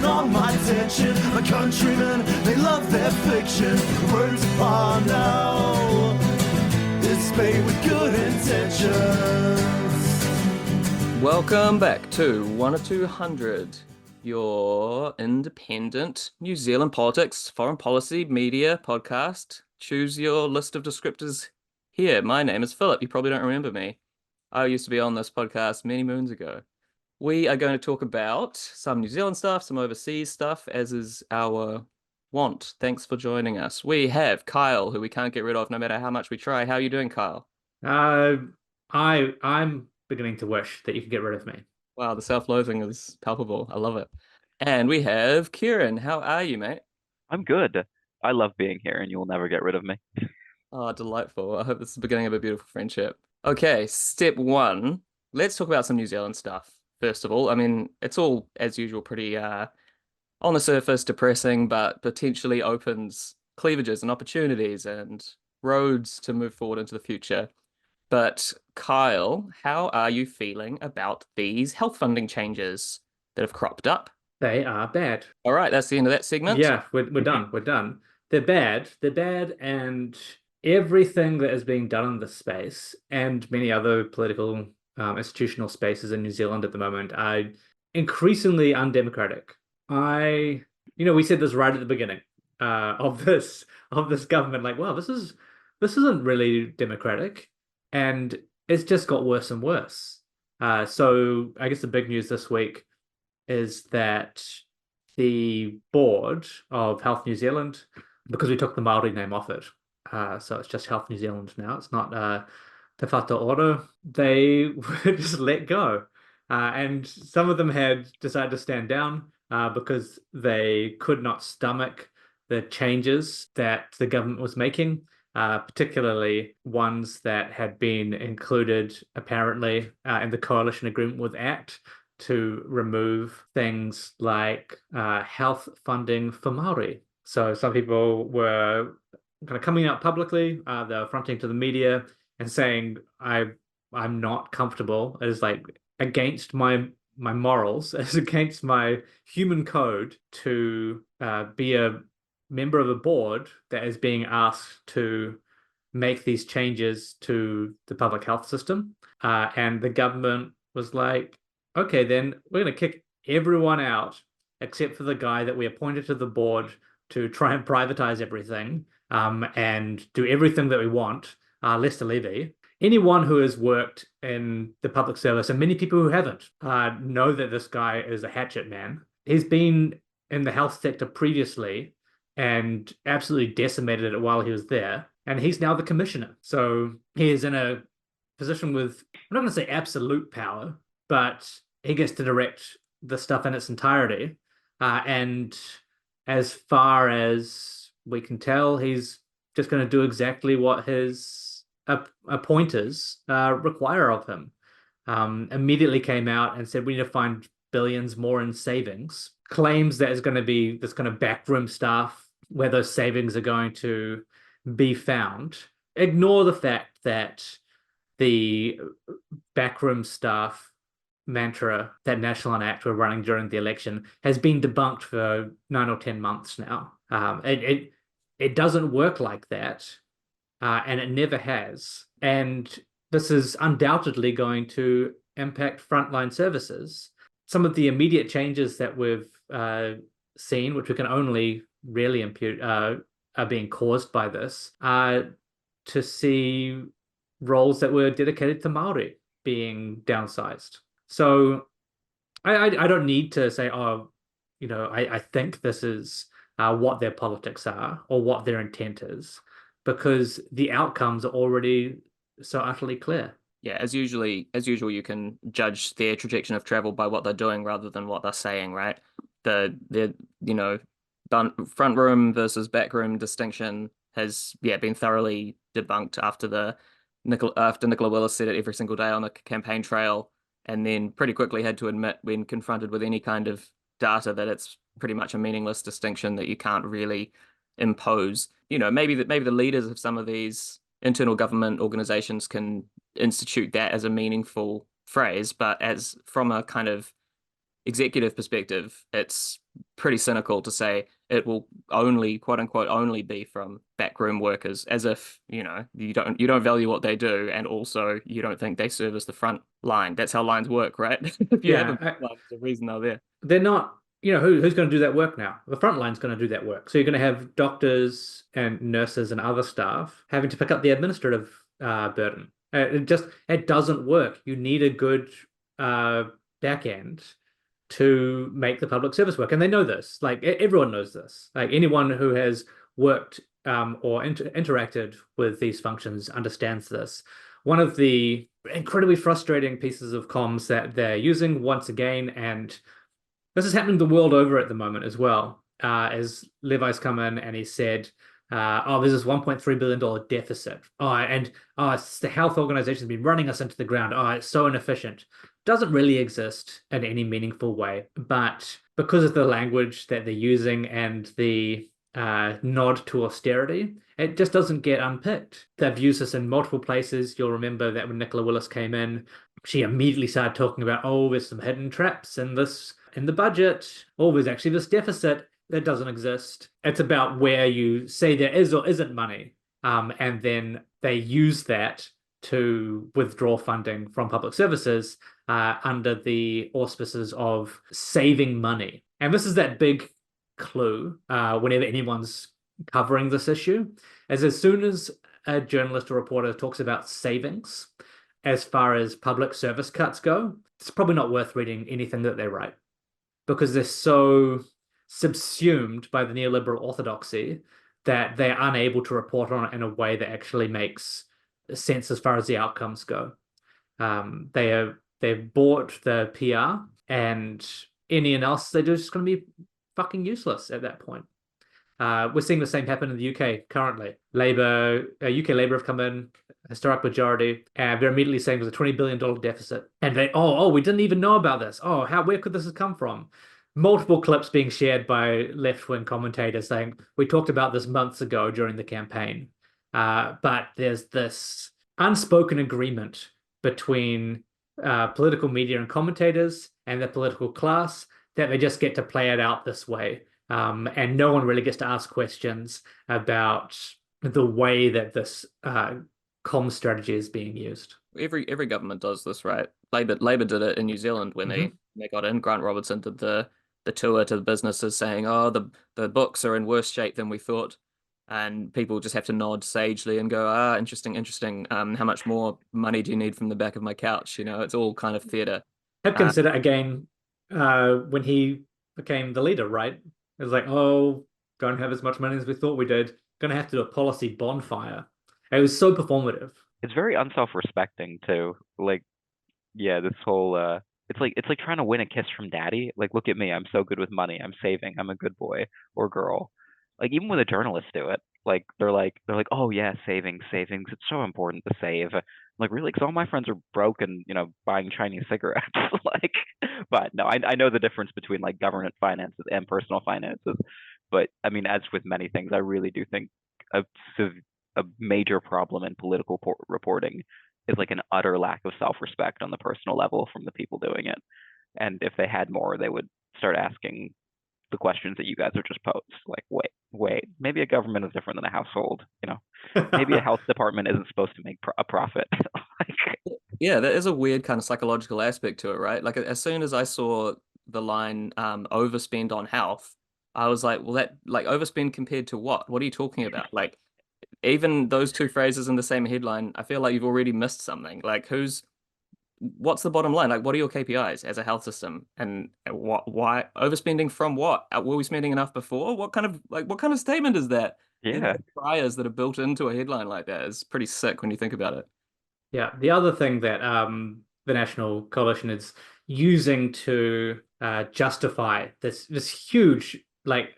on my attention. My countrymen, they love their fiction. Words upon now, it's made with good intentions. Welcome back to 1 or 200, your independent New Zealand politics, foreign policy, media podcast. Choose your list of descriptors here. My name is Philip. You probably don't remember me. I used to be on this podcast many moons ago. We are going to talk about some New Zealand stuff, some overseas stuff, as is our want. Thanks for joining us. We have Kyle, who we can't get rid of no matter how much we try. How are you doing, Kyle? I'm beginning to wish that you could get rid of me. Wow, the self-loathing is palpable. I love it. And we have Kieran. How are you, mate? I'm good. I love being here, and you will never get rid of me. Oh, delightful. I hope this is the beginning of a beautiful friendship. Okay, step one. Let's talk about some New Zealand stuff. First of all, I mean, it's all, as usual, pretty on the surface depressing, but potentially opens cleavages and opportunities and roads to move forward into the future. But Kyle, how are you feeling about these health funding changes that have cropped up? They are bad. All right, that's the end of that segment. Yeah, we're done. We're done. They're bad. They're bad, and everything that is being done in this space and many other political institutional spaces in New Zealand at the moment are increasingly undemocratic. We said this right at the beginning of this government, like, wow, this isn't really democratic, and it's just got worse and worse. So I guess the big news this week is that the board of Health New Zealand, because we took the Māori name off it, so it's just Health New Zealand now. It's not Te Whatu Oro. They were just let go. And some of them had decided to stand down because they could not stomach the changes that the government was making, particularly ones that had been included apparently in the coalition agreement with ACT to remove things like health funding for Māori. So some people were kind of coming out publicly, they were fronting to the media and saying, I'm not comfortable. It is like against my morals, it's against my human code to be a member of a board that is being asked to make these changes to the public health system. And the government was like, okay, then we're going to kick everyone out except for the guy that we appointed to the board to try and privatize everything and do everything that we want, Lester Levy. Anyone who has worked in the public service, and many people who haven't, know that this guy is a hatchet man. He's been in the health sector previously and absolutely decimated it while he was there. And he's now the commissioner. So he is in a position with, I'm not going to say absolute power, but he gets to direct the stuff in its entirety. And as far as we can tell, he's just going to do exactly what his appointers require of him. Immediately came out and said, we need to find billions more in savings. Claims that is going to be this kind of backroom staff where those savings are going to be found. Ignore the fact that the backroom staff mantra that National Enact were running during the election has been debunked for 9 or 10 months now. It doesn't work like that, and it never has. And this is undoubtedly going to impact frontline services. Some of the immediate changes that we've seen, which we can only really impute are being caused by this, to see roles that were dedicated to Māori being downsized. So I don't need to say, I think this is what their politics are or what their intent is, because the outcomes are already so utterly clear. Yeah, as usual, you can judge their trajectory of travel by what they're doing rather than what they're saying, right? The front room versus back room distinction has been thoroughly debunked after Nicola Willis said it every single day on the campaign trail, and then pretty quickly had to admit when confronted with any kind of data that it's pretty much a meaningless distinction that you can't really impose. Maybe the leaders of some of these internal government organizations can institute that as a meaningful phrase, but as from a kind of executive perspective, it's pretty cynical to say it will only, quote unquote, only be from backroom workers, as if, you don't value what they do, and also you don't think they serve as the front line. That's how lines work, right? If you have a Yeah, line, there's a reason they're there. they're not, who's going to do that work now? The front line's going to do that work. So you're going to have doctors and nurses and other staff having to pick up the administrative burden. It doesn't work. You need a good back end to make the public service work. And they know this. Like everyone knows this. Like anyone who has worked or interacted with these functions understands this. One of the incredibly frustrating pieces of comms that they're using once again, and this is happening the world over at the moment as well, as Levi's come in and he said, there's this $1.3 billion deficit. It's the health organization's been running us into the ground. It's so inefficient. Doesn't really exist in any meaningful way. But because of the language that they're using and the nod to austerity, it just doesn't get unpicked. They've used this in multiple places. You'll remember that when Nicola Willis came in, she immediately started talking about, there's some hidden traps in the budget. There's actually this deficit that doesn't exist. It's about where you say there is or isn't money. And then they use that to withdraw funding from public services under the auspices of saving money. And this is that big clue whenever anyone's covering this issue, as soon as a journalist or reporter talks about savings as far as public service cuts go, it's probably not worth reading anything that they write, because they're so subsumed by the neoliberal orthodoxy that they're unable to report on it in a way that actually makes sense as far as the outcomes go. They've bought the PR, and anything else they do is just going to be fucking useless at that point. We're seeing the same happen in the UK currently. UK Labour have come in, historic majority, and they're immediately saying there's a $20 billion deficit. And we didn't even know about this. Where could this have come from? Multiple clips being shared by left-wing commentators saying, we talked about this months ago during the campaign. But there's this unspoken agreement between political media and commentators and the political class that they just get to play it out this way. And no one really gets to ask questions about the way that this comm strategy is being used. Every government does this, right? Labour did it in New Zealand when they got in. Grant Robertson did the tour to the businesses saying, the books are in worse shape than we thought. And people just have to nod sagely and go, interesting. How much more money do you need from the back of my couch? It's all kind of theatre. Hipkins did it again when he became the leader, right? It was like, don't have as much money as we thought we did. Gonna have to do a policy bonfire. It was so performative. It's very unself-respecting too. Like, yeah, this whole it's like trying to win a kiss from daddy. Like, look at me, I'm so good with money. I'm saving. I'm a good boy or girl. Like, even when the journalists do it, like they're like, oh yeah, savings. It's so important to save. I'm like, really? Because all my friends are broke and buying Chinese cigarettes. Like, but no, I know the difference between like government finances and personal finances. But I mean, as with many things, I really do think a major problem in political reporting is like an utter lack of self-respect on the personal level from the people doing it. And if they had more, they would start asking the questions that you guys have just posed. Like, wait, maybe a government is different than a household. Maybe a health department isn't supposed to make a profit. Yeah, there is a weird kind of psychological aspect to it, right? Like, as soon as I saw the line overspend on health, I was like, well, that, like, overspend compared to what? What are you talking about? Like, even those two phrases in the same headline, I feel like you've already missed something. Like, what's the bottom line? Like, what are your KPIs as a health system? And why overspending from what? Were we spending enough before? What kind of statement is that? Yeah. The priors that are built into a headline like that is pretty sick when you think about it. Yeah, the other thing that the National Coalition is using to justify this huge, like,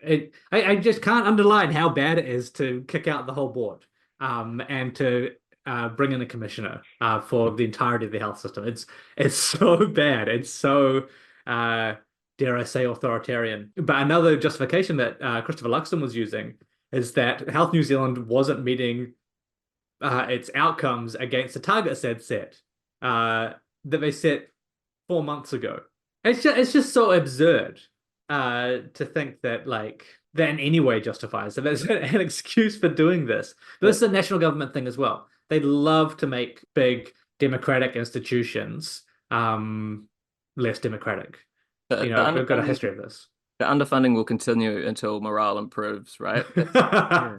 I just can't underline how bad it is to kick out the whole board and to bring in a commissioner for the entirety of the health system. It's so bad. It's so dare I say authoritarian. But another justification that Christopher Luxon was using is that Health New Zealand wasn't meeting its outcomes against the targets they'd set that they set 4 months ago. It's just so absurd to think that like that in any way justifies that there's an excuse for doing this. But this is a national government thing as well. They love to make big democratic institutions less democratic. The, You the know, we've got a underfunding, history of this. the underfunding will continue until morale improves, right? Yeah.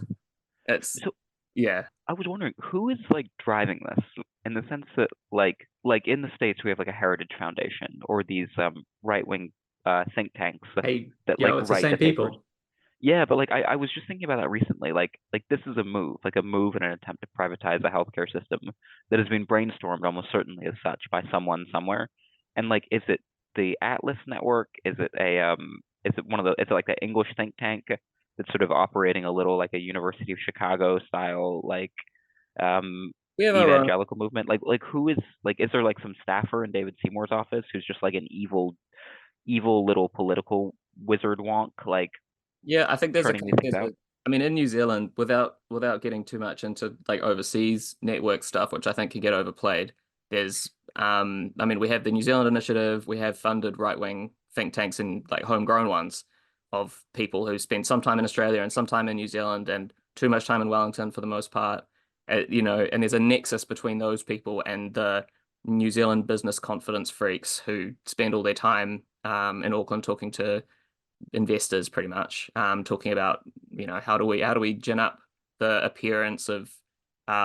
It's So yeah. I was wondering who is like driving this in the sense that like in the States we have like a Heritage Foundation or these right-wing think tanks Hey, that like yo, it's the write same the papers. people. Yeah, but like I was just thinking about that recently. Like this is a move in an attempt to privatize a healthcare system that has been brainstormed almost certainly as such by someone somewhere. And like, is it the Atlas Network? Is it one of the is it like the English think tank that's sort of operating a little like a University of Chicago style um We have our own. evangelical movement? Like who is like is there like some staffer in David Seymour's office who's just like an evil little political wizard wonk like Yeah, I think turning these things out? I mean, in New Zealand, without getting too much into like overseas network stuff, which I think can get overplayed, there's I mean, we have the New Zealand Initiative, we have funded right-wing think tanks and like homegrown ones of people who spend some time in Australia and some time in New Zealand and too much time in Wellington for the most part. You know, and there's a nexus between those people and the New Zealand business confidence freaks who spend all their time in Auckland talking to investors pretty much, talking about, you know, how do we gin up the appearance of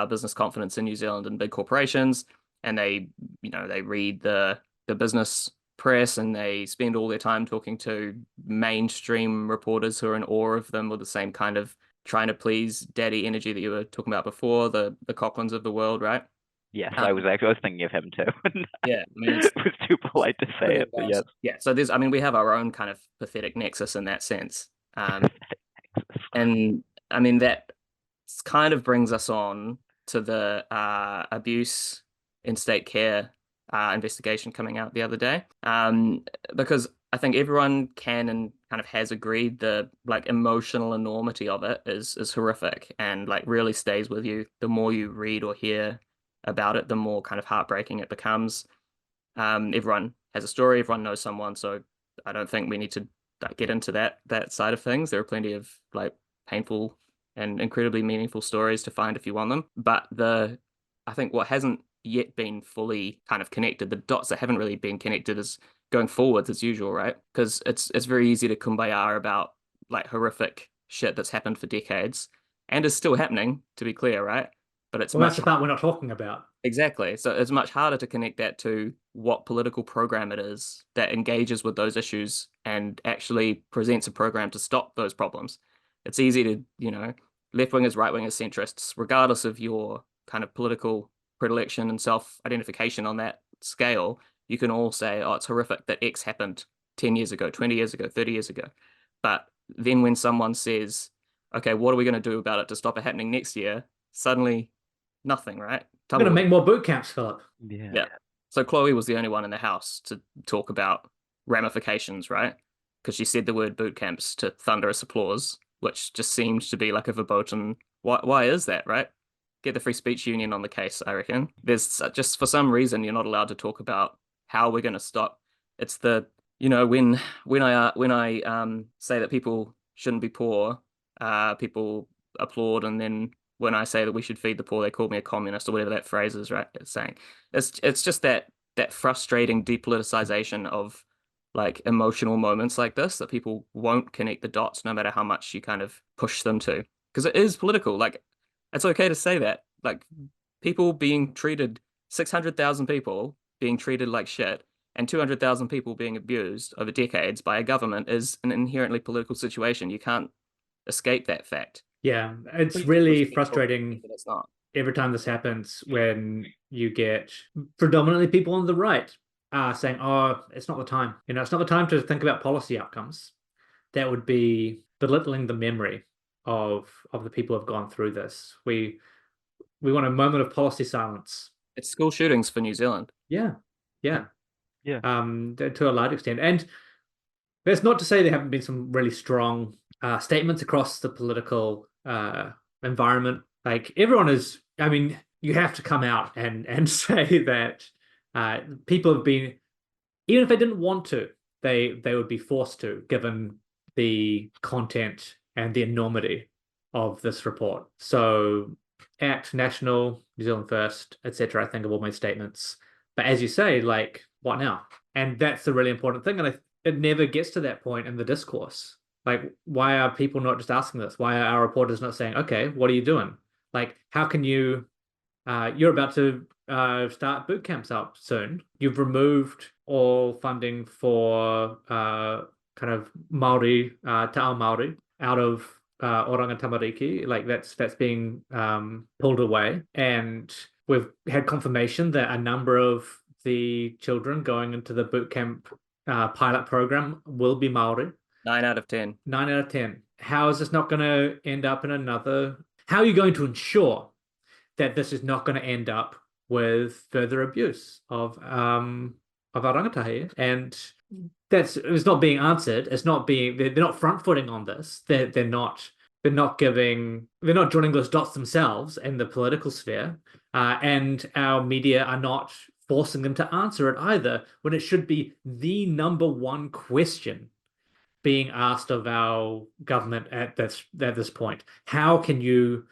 business confidence in New Zealand and big corporations, and they, you know, they read the business press and they spend all their time talking to mainstream reporters who are in awe of them with the same kind of trying to please daddy energy that you were talking about before, the Cochrans of the world, right? Yes, Um, I was thinking of him too. yeah, I mean, It was too polite to say pretty it, but yes. embarrassing. Yeah, so there's, I mean, we have our own kind of pathetic nexus in that sense. And I mean, that kind of brings us on to the abuse in state care investigation coming out the other day. Because I think everyone can and kind of has agreed the like emotional enormity of it is horrific and like really stays with you. The more you read or hear about it, the more kind of heartbreaking it becomes. Everyone has a story, everyone knows someone, so I don't think we need to like, get into that side of things. There are plenty of like painful and incredibly meaningful stories to find if you want them. But I think what hasn't yet been fully kind of connected, the dots that haven't really been connected is going forwards as usual, right? Because it's very easy to kumbaya about like horrific shit that's happened for decades and is still happening, to be clear, right? But it's Well, that's much the part we're not talking about. exactly. So it's much harder to connect that to what political program it is that engages with those issues and actually presents a program to stop those problems. It's easy to, you know, left wingers, right wingers, centrists, regardless of your kind of political predilection and self-identification on that scale, you can all say, oh, it's horrific that X happened 10 years ago, 20 years ago, 30 years ago. But then when someone says, okay, what are we going to do about it to stop it happening next year? Suddenly nothing, right? We're going to Tumbleweed. make more boot camps, Philip. Yeah. Yeah. So Chloe was the only one in the house to talk about ramifications, right? Because she said the word boot camps to thunderous applause, which just seemed to be like a verboten. Why is that, right? Get the free speech union on the case, I reckon. There's just for some reason you're not allowed to talk about how we're going to stop. It's the, you know, when I say that people shouldn't be poor, people applaud, and then when I say that we should feed the poor, they call me a communist or whatever that phrase is, right? It's saying it's just that frustrating depoliticization of like emotional moments like this that people won't connect the dots no matter how much you kind of push them to. Because it is political. Like it's okay to say that. Like people being treated 600,000 people being treated like shit and 200,000 people being abused over decades by a government is an inherently political situation. You can't escape that fact. Yeah, it's Please really push people, frustrating but it's not. every time this happens when you get predominantly people on the right saying, oh, it's not the time. You know, it's not the time to think about policy outcomes. That would be belittling the memory of the people who have gone through this. We want a moment of policy silence. It's school shootings for New Zealand. Yeah, yeah. Yeah. To a large extent. And that's not to say there haven't been some really strong statements across the political environment. Like everyone is, I mean, you have to come out and say that people have been even if they didn't want to, they would be forced to, given the content and the enormity of this report. So ACT, National, New Zealand First, etc., I think have all made statements. But as you say, like, what now? And that's the really important thing. And it never gets to that point in the discourse. Like, why are people not just asking this? Why are our reporters not saying, okay, what are you doing? Like, how can you, you're about to start boot camps up soon. You've removed all funding for kind of Māori, Te Ao Māori out of Oranga Tamariki. Like that's being pulled away. And we've had confirmation that a number of the children going into the boot camp pilot program will be Māori. 9 out of 10. 9 out of 10. How is this not going to end up in another? How are you going to ensure that this is not going to end up with further abuse of our rangatahi? And it's not being answered. It's not being, they're not front-footing on this. They're not joining those dots themselves in the political sphere. And our media are not forcing them to answer it either, when it should be the number one question being asked of our government at this point. How can you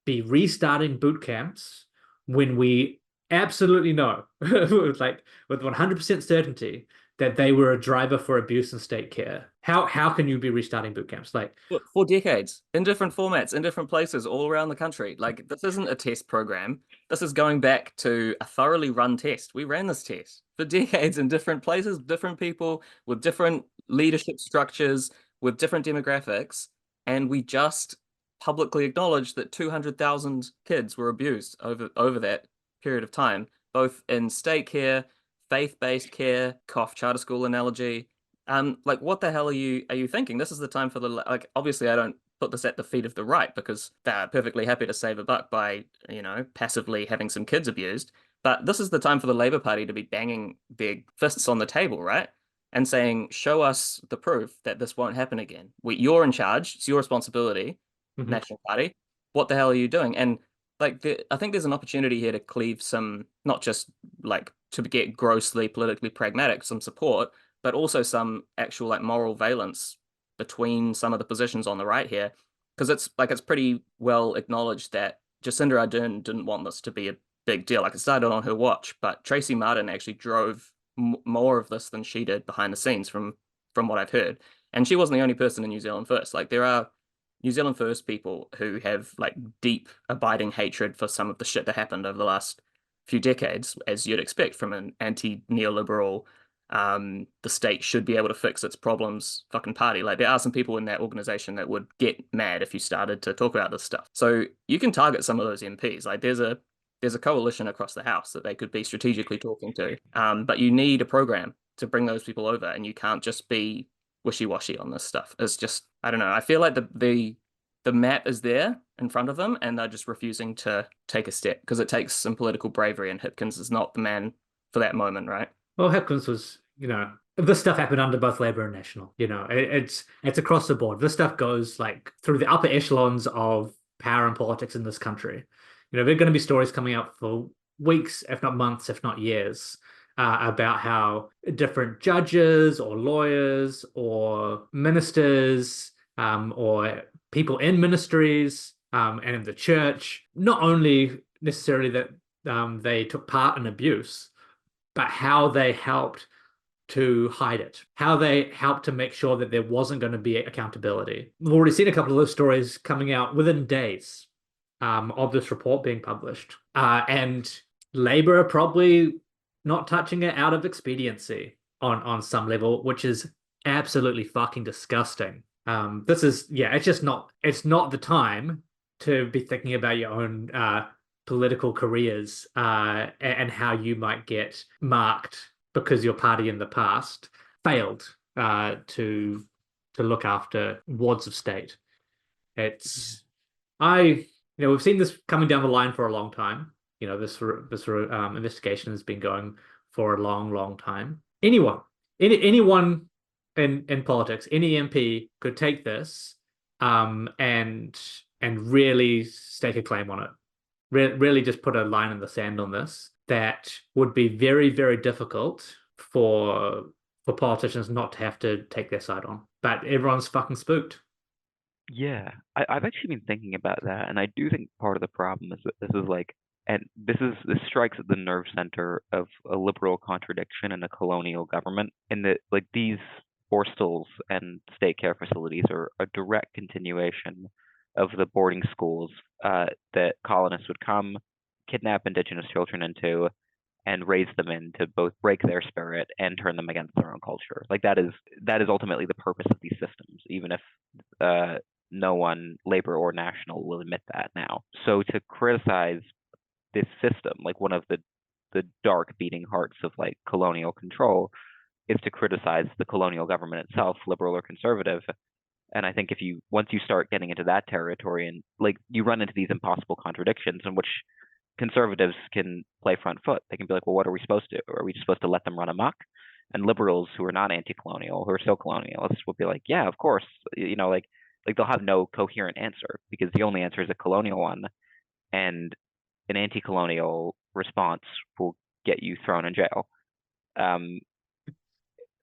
be restarting boot camps when we absolutely know, like with 100% certainty, that they were a driver for abuse in state care? How can you be restarting boot camps? Like for decades, in different formats, in different places, all around the country. Like this isn't a test program. This is going back to a thoroughly run test. We ran this test for decades in different places, different people with different leadership structures, with different demographics, and we just publicly acknowledged that 200,000 kids were abused over that period of time, both in state care, faith-based care, cough charter school analogy. Like what the hell are you thinking? This is the time for the, like, obviously I don't put this at the feet of the right because they're perfectly happy to save a buck by, passively having some kids abused. But this is the time for the Labour Party to be banging their fists on the table, right? And saying, show us the proof that this won't happen again. You're in charge. It's your responsibility, National Party. What the hell are you doing? And like, I think there's an opportunity here to cleave some, not just like to get grossly politically pragmatic, some support, but also some actual like moral valence between some of the positions on the right here. Because it's pretty well acknowledged that Jacinda Ardern didn't want this to be a big deal. Like it started on her watch, but Tracy Martin actually drove more of this than she did behind the scenes from what I've heard. And she wasn't the only person in New Zealand First. Like there are New Zealand First people who have like deep abiding hatred for some of the shit that happened over the last few decades, as you'd expect from an anti-neoliberal, the state should be able to fix its problems fucking party. Like there are some people in that organization that would get mad if you started to talk about this stuff. So you can target some of those MPs. Like there's a coalition across the House that they could be strategically talking to. But you need a program to bring those people over, and you can't just be wishy-washy on this stuff. It's just, I don't know. I feel like the map is there in front of them, and they're just refusing to take a step because it takes some political bravery, and Hipkins is not the man for that moment, right? Well, Hipkins was, this stuff happened under both Labour and National. It's across the board. This stuff goes like through the upper echelons of power and politics in this country. There are going to be stories coming out for weeks, if not months, if not years, about how different judges or lawyers or ministers or people in ministries and in the church, not only necessarily that they took part in abuse, but how they helped to hide it, how they helped to make sure that there wasn't going to be accountability. We've already seen a couple of those stories coming out within days of this report being published. And Labour are probably not touching it out of expediency on some level, which is absolutely fucking disgusting. It's not the time to be thinking about your own political careers and how you might get marked because your party in the past failed to look after wards of state. We've seen this coming down the line for a long time. This investigation has been going for a long, long time. Anyone in politics, any MP could take this and really stake a claim on it. Really just put a line in the sand on this. That would be very, very difficult for politicians not to have to take their side on. But everyone's fucking spooked. Yeah, I've actually been thinking about that, and I do think part of the problem is that this is like, and this strikes at the nerve center of a liberal contradiction in a colonial government, in that like these hostels and state care facilities are a direct continuation of the boarding schools that colonists would come, kidnap indigenous children into, and raise them in to both break their spirit and turn them against their own culture. Like that is ultimately the purpose of these systems, even if no one, labor or national, will admit that now. So to criticize this system, like one of the dark beating hearts of like colonial control, is to criticize the colonial government itself, liberal or conservative. And I think once you start getting into that territory, and like you run into these impossible contradictions in which conservatives can play front foot. They can be like, well, what are we supposed to do? Are we just supposed to let them run amok? And liberals who are not anti-colonial, who are still colonialists, will be like, yeah, of course. Like they'll have no coherent answer, because the only answer is a colonial one, and an anti-colonial response will get you thrown in jail.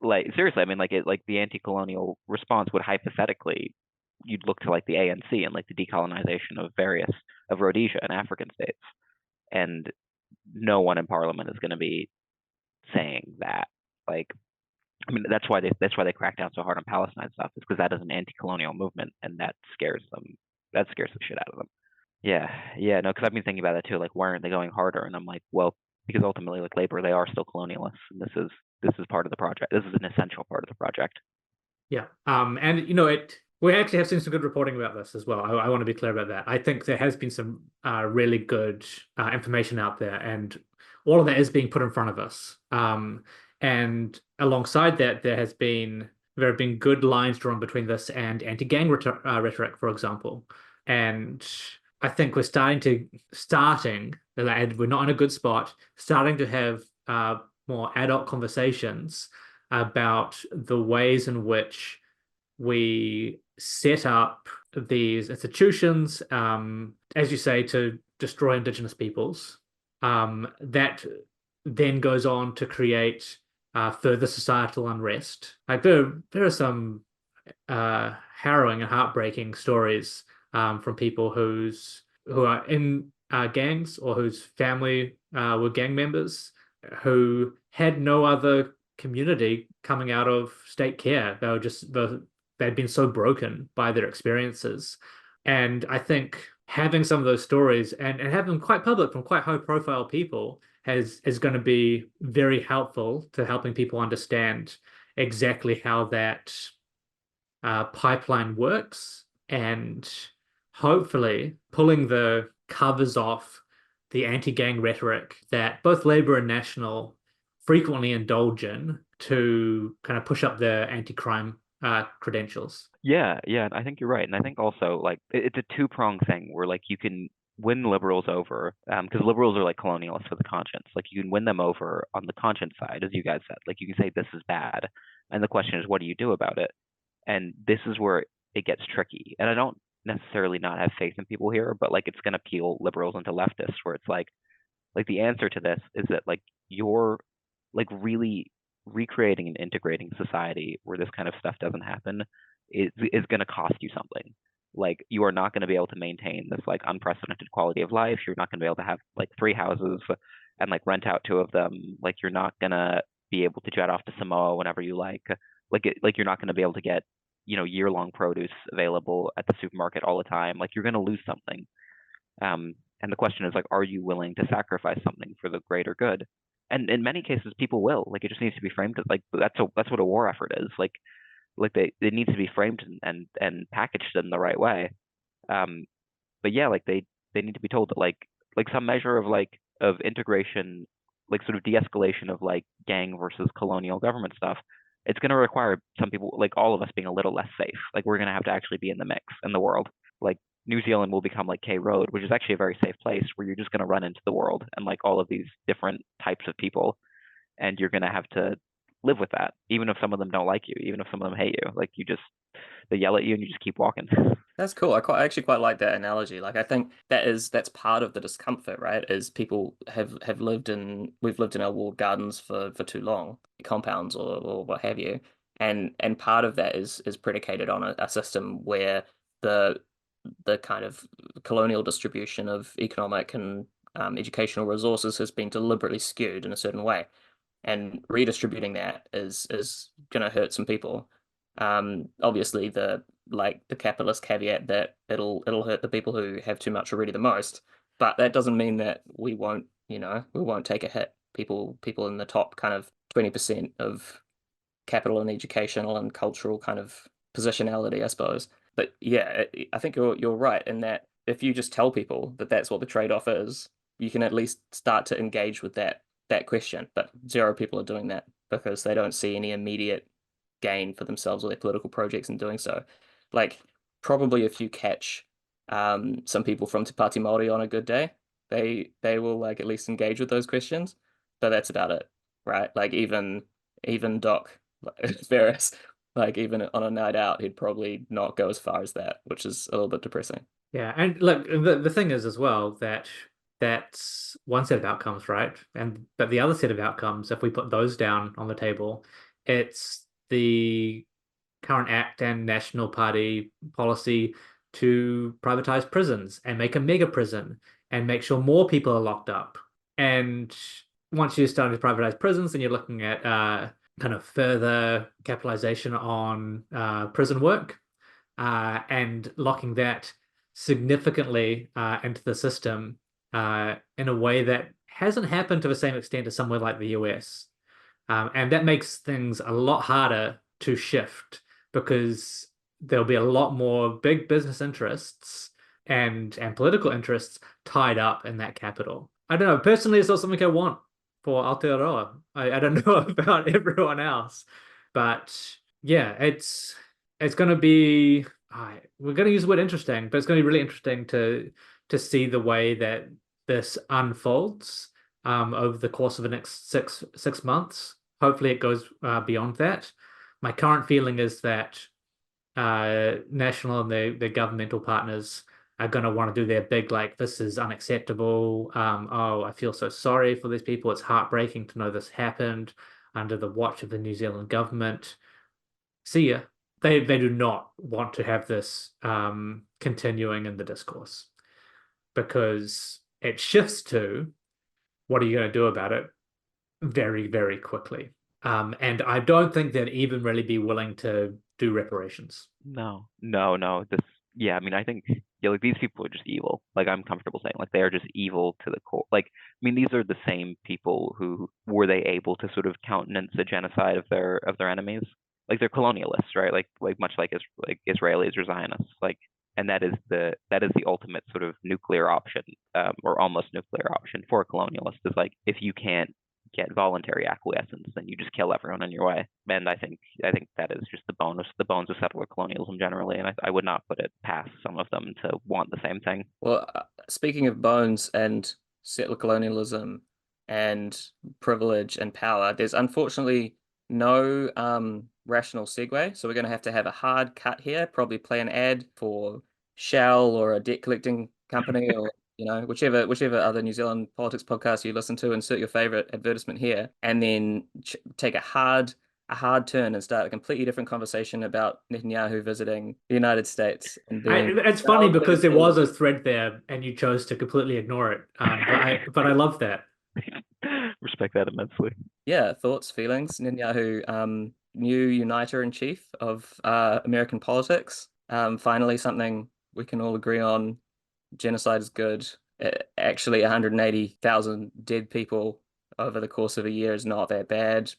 Like seriously, I mean, like the anti-colonial response would hypothetically, you'd look to like the ANC and like the decolonization of Rhodesia and African states, and no one in parliament is going to be saying that. Like, I mean, that's why they crack down so hard on Palestine stuff, is because that is an anti-colonial movement, and that scares them. That scares the shit out of them. Yeah, no, because I've been thinking about that too. Like, why aren't they going harder? And I'm like, well, because ultimately, like labor, they are still colonialists, and this is part of the project. This is an essential part of the project. Yeah. And we actually have seen some good reporting about this as well. I want to be clear about that. I think there has been some really good information out there, and all of that is being put in front of us. And alongside that, there have been good lines drawn between this and anti-gang rhetoric, for example. And I think we're and we're not in a good spot, starting to have more adult conversations about the ways in which we set up these institutions, as you say, to destroy indigenous peoples. That then goes on to create further societal unrest. Like there are some harrowing and heartbreaking stories from people who are in gangs, or whose family were gang members, who had no other community coming out of state care. They'd been so broken by their experiences. And I think having some of those stories and have them quite public from quite high profile people is going to be very helpful to helping people understand exactly how that pipeline works, and hopefully pulling the covers off the anti-gang rhetoric that both Labour and National frequently indulge in to kind of push up their anti-crime credentials. Yeah, I think you're right, and I think also like it's a two-pronged thing where like you can win liberals over, because liberals are like colonialists with a conscience. Like you can win them over on the conscience side, as you guys said. Like you can say this is bad, and the question is, what do you do about it? And this is where it gets tricky. And I don't necessarily not have faith in people here, but like it's going to peel liberals into leftists, where it's like the answer to this is that like you're like really recreating and integrating society where this kind of stuff doesn't happen is going to cost you something. Like you are not going to be able to maintain this like unprecedented quality of life. You're not going to be able to have like 3 houses and like rent out 2 of them. Like you're not going to be able to jet off to Samoa whenever you like. Like you're not going to be able to get year-long produce available at the supermarket all the time. Like you're going to lose something. And the question is like, are you willing to sacrifice something for the greater good? And in many cases, people will. Like it just needs to be framed as like that's what a war effort is. Like it needs to be framed and packaged in the right way. But yeah, like they need to be told that like some measure of integration, like sort of de-escalation of like gang versus colonial government stuff. It's going to require some people, like all of us, being a little less safe. Like we're going to have to actually be in the mix in the world. Like New Zealand will become like K Road, which is actually a very safe place where you're just going to run into the world and like all of these different types of people, and you're going to have to live with that, even if some of them don't like you, even if some of them hate you. Like you just they yell at you and you just keep walking. That's cool. I actually quite like that analogy. Like I think that's part of the discomfort, right? Is people have we've lived in our walled gardens for too long, compounds or what have you. And part of that is predicated on a system where the the kind of colonial distribution of economic and educational resources has been deliberately skewed in a certain way. And redistributing that is going to hurt some people. Obviously, the capitalist caveat that it'll hurt the people who have too much already the most, but that doesn't mean that we won't take a hit. People in the top kind of 20% of capital and educational and cultural kind of positionality, I suppose. But yeah, I think you're right in that if you just tell people that that's what the trade-off is, you can at least start to engage with that question. But zero people are doing that because they don't see any immediate gain for themselves or their political projects in doing so. Like probably if you catch some people from Te Pāti Māori on a good day, they will like at least engage with those questions, but that's about it, right? Like even Doc Ferris, like even on a night out, he'd probably not go as far as that, which is a little bit depressing. Yeah, and look, the thing is as well that that's one set of outcomes, right? But the other set of outcomes, if we put those down on the table, it's the current act and National Party policy to privatize prisons and make a mega prison and make sure more people are locked up. And once you're starting to privatize prisons, then you're looking at kind of further capitalization on prison work and locking that significantly into the system in a way that hasn't happened to the same extent as somewhere like the US. And that makes things a lot harder to shift because there'll be a lot more big business interests and political interests tied up in that capital. I don't know. Personally, it's not something I want for Aotearoa. I don't know about everyone else, but yeah, it's going to be. We're going to use the word interesting, but it's going to be really interesting to see the way that this unfolds over the course of the next six months. Hopefully, it goes beyond that. My current feeling is that national and the governmental partners are going to want to do their big, like, this is unacceptable. Oh, I feel so sorry for these people. It's heartbreaking to know this happened under the watch of the New Zealand government. See ya. They do not want to have this continuing in the discourse because it shifts to what are you going to do about it very, very quickly. And I don't think they'd even really be willing to do reparations. No. Yeah, I mean, I think like these people are just evil. Like I'm comfortable saying, like they are just evil to the core. Like, I mean, these are the same people who were they able to sort of countenance the genocide of their enemies? Like they're colonialists, right? Like much like Israelis or Zionists. Like, and that is the ultimate sort of nuclear option, or almost nuclear option for a colonialist is like if you can't get voluntary acquiescence, then you just kill everyone in your way. And I think that is just the bones of settler colonialism generally, and I would not put it past some of them to want the same thing. Well, speaking of bones and settler colonialism and privilege and power, there's unfortunately no rational segue. So we're going to have a hard cut here, probably play an ad for Shell or a debt collecting company or whichever other New Zealand politics podcast you listen to, insert your favorite advertisement here, and then take a hard turn and start a completely different conversation about Netanyahu visiting the United States. And then It's funny because there was a thread there and you chose to completely ignore it. But I love that. Respect that immensely. Yeah, thoughts, feelings. Netanyahu, new uniter in chief of American politics. Finally, something we can all agree on. Genocide is good. Actually, 180,000 dead people over the course of a year is not that bad.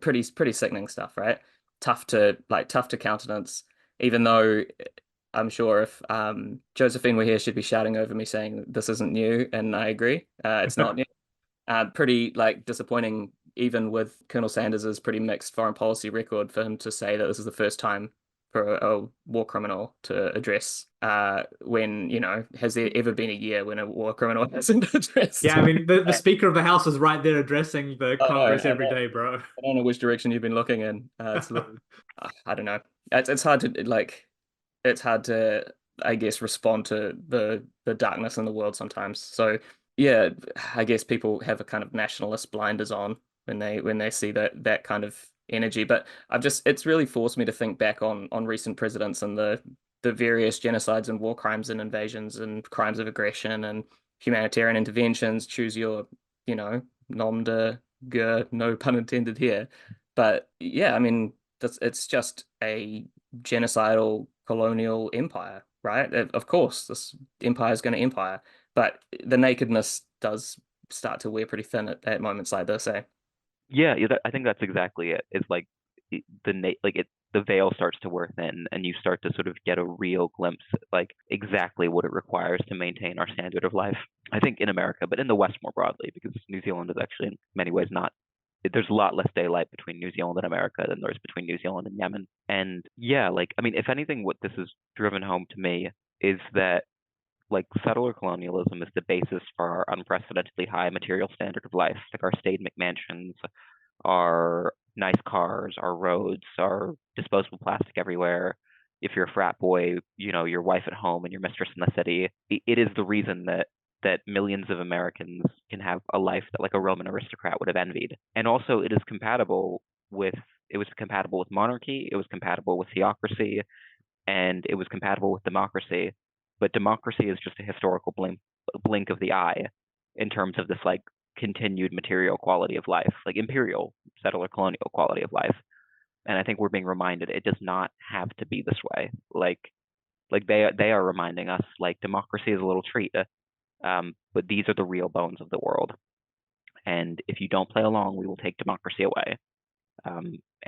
Pretty sickening stuff, right? Tough to countenance, even though I'm sure if Josephine were here, she'd be shouting over me saying this isn't new, and I agree. It's not new. Pretty disappointing, even with Colonel Sanders's pretty mixed foreign policy record, for him to say that this is the first time for a war criminal to address when, has there ever been a year when a war criminal hasn't addressed? Yeah, I mean the Speaker of the House is right there addressing the I know, Congress every day, bro. I don't know which direction you've been looking in. It's a little, I don't know. It's hard to it's hard to, I guess, respond to the darkness in the world sometimes. So yeah, I guess people have a kind of nationalist blinders on when they see that kind of energy. But it's really forced me to think back on recent presidents and the various genocides and war crimes and invasions and crimes of aggression and humanitarian interventions. Choose your, nom de guerre, no pun intended here. But yeah, I mean, it's just a genocidal colonial empire, right? Of course, this empire is going to empire, but the nakedness does start to wear pretty thin at moments like this, eh? Yeah, I think that's exactly it. It's like the veil starts to wear thin, and you start to sort of get a real glimpse at like exactly what it requires to maintain our standard of life. I think in America, but in the West more broadly, because New Zealand is actually in many ways not. There's a lot less daylight between New Zealand and America than there is between New Zealand and Yemen. And yeah, like I mean, if anything, what this has driven home to me is that like settler colonialism is the basis for our unprecedentedly high material standard of life, like our staid McMansions, our nice cars, our roads, our disposable plastic everywhere. If you're a frat boy, your wife at home and your mistress in the city. It is the reason that millions of Americans can have a life that like a Roman aristocrat would have envied. And also it was compatible with monarchy, it was compatible with theocracy, and it was compatible with democracy. But democracy is just a historical blink of the eye in terms of this like continued material quality of life, like imperial settler colonial quality of life. And I think we're being reminded it does not have to be this way. Like they are reminding us like democracy is a little treat, but these are the real bones of the world. And if you don't play along, we will take democracy away.